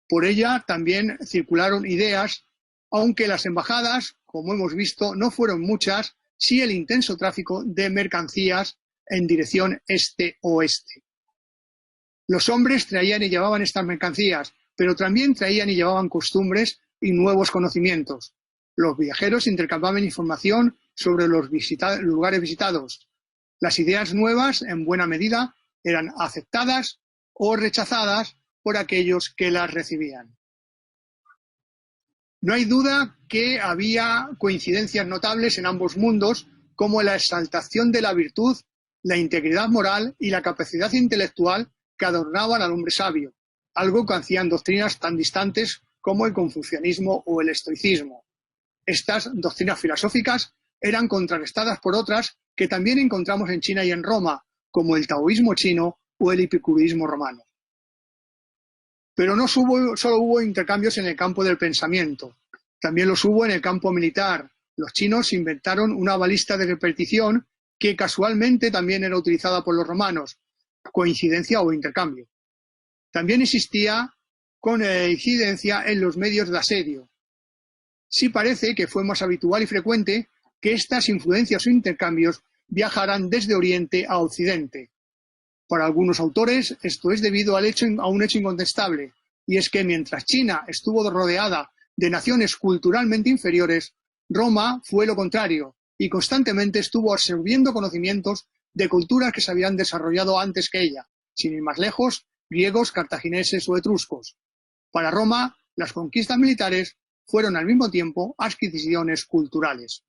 por ella también circularon ideas, aunque las embajadas, como hemos visto, no fueron muchas, sí el intenso tráfico de mercancías en dirección este-oeste. Los hombres traían y llevaban estas mercancías, pero también traían y llevaban costumbres y nuevos conocimientos. Los viajeros intercambiaban información sobre los lugares visitados. Las ideas nuevas, en buena medida, eran aceptadas o rechazadas por aquellos que las recibían. No hay duda que había coincidencias notables en ambos mundos, como la exaltación de la virtud, la integridad moral y la capacidad intelectual que adornaban al hombre sabio, algo que hacían doctrinas tan distantes como el confucianismo o el estoicismo. Estas doctrinas filosóficas eran contrarrestadas por otras que también encontramos en China y en Roma, como el taoísmo chino o el epicureísmo romano. Pero no solo hubo intercambios en el campo del pensamiento, también los hubo en el campo militar. Los chinos inventaron una balista de repetición que casualmente también era utilizada por los romanos, coincidencia o intercambio. También existía coincidencia en los medios de asedio. Sí parece que fue más habitual y frecuente que estas influencias o intercambios viajaran desde Oriente a Occidente. Para algunos autores esto es debido a un hecho incontestable, y es que mientras China estuvo rodeada de naciones culturalmente inferiores, Roma fue lo contrario y constantemente estuvo absorbiendo conocimientos de culturas que se habían desarrollado antes que ella, sin ir más lejos, griegos, cartagineses o etruscos. Para Roma, las conquistas militares fueron al mismo tiempo adquisiciones culturales.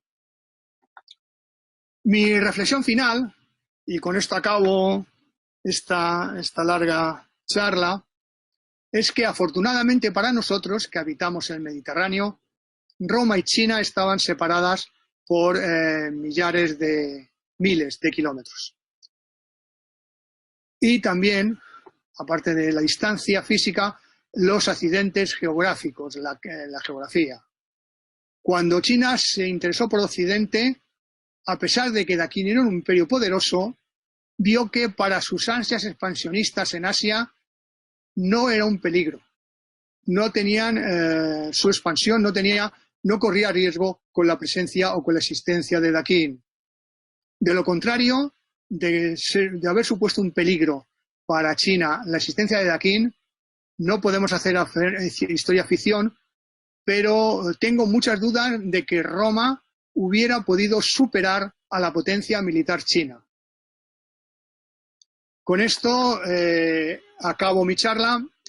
Mi reflexión final, y con esto acabo esta larga charla, es que afortunadamente para nosotros que habitamos el Mediterráneo, Roma y China estaban separadas por miles de kilómetros. Y también, aparte de la distancia física, los accidentes geográficos, la geografía. Cuando China se interesó por Occidente, a pesar de que Daquín era un imperio poderoso, vio que para sus ansias expansionistas en Asia no era un peligro. No tenían su expansión, no corría riesgo con la presencia o con la existencia de Daquín. De lo contrario, de haber supuesto un peligro para China la existencia de Daquín, no podemos hacer historia ficción, pero tengo muchas dudas de que Roma hubiera podido superar a la potencia militar china. Con esto acabo mi charla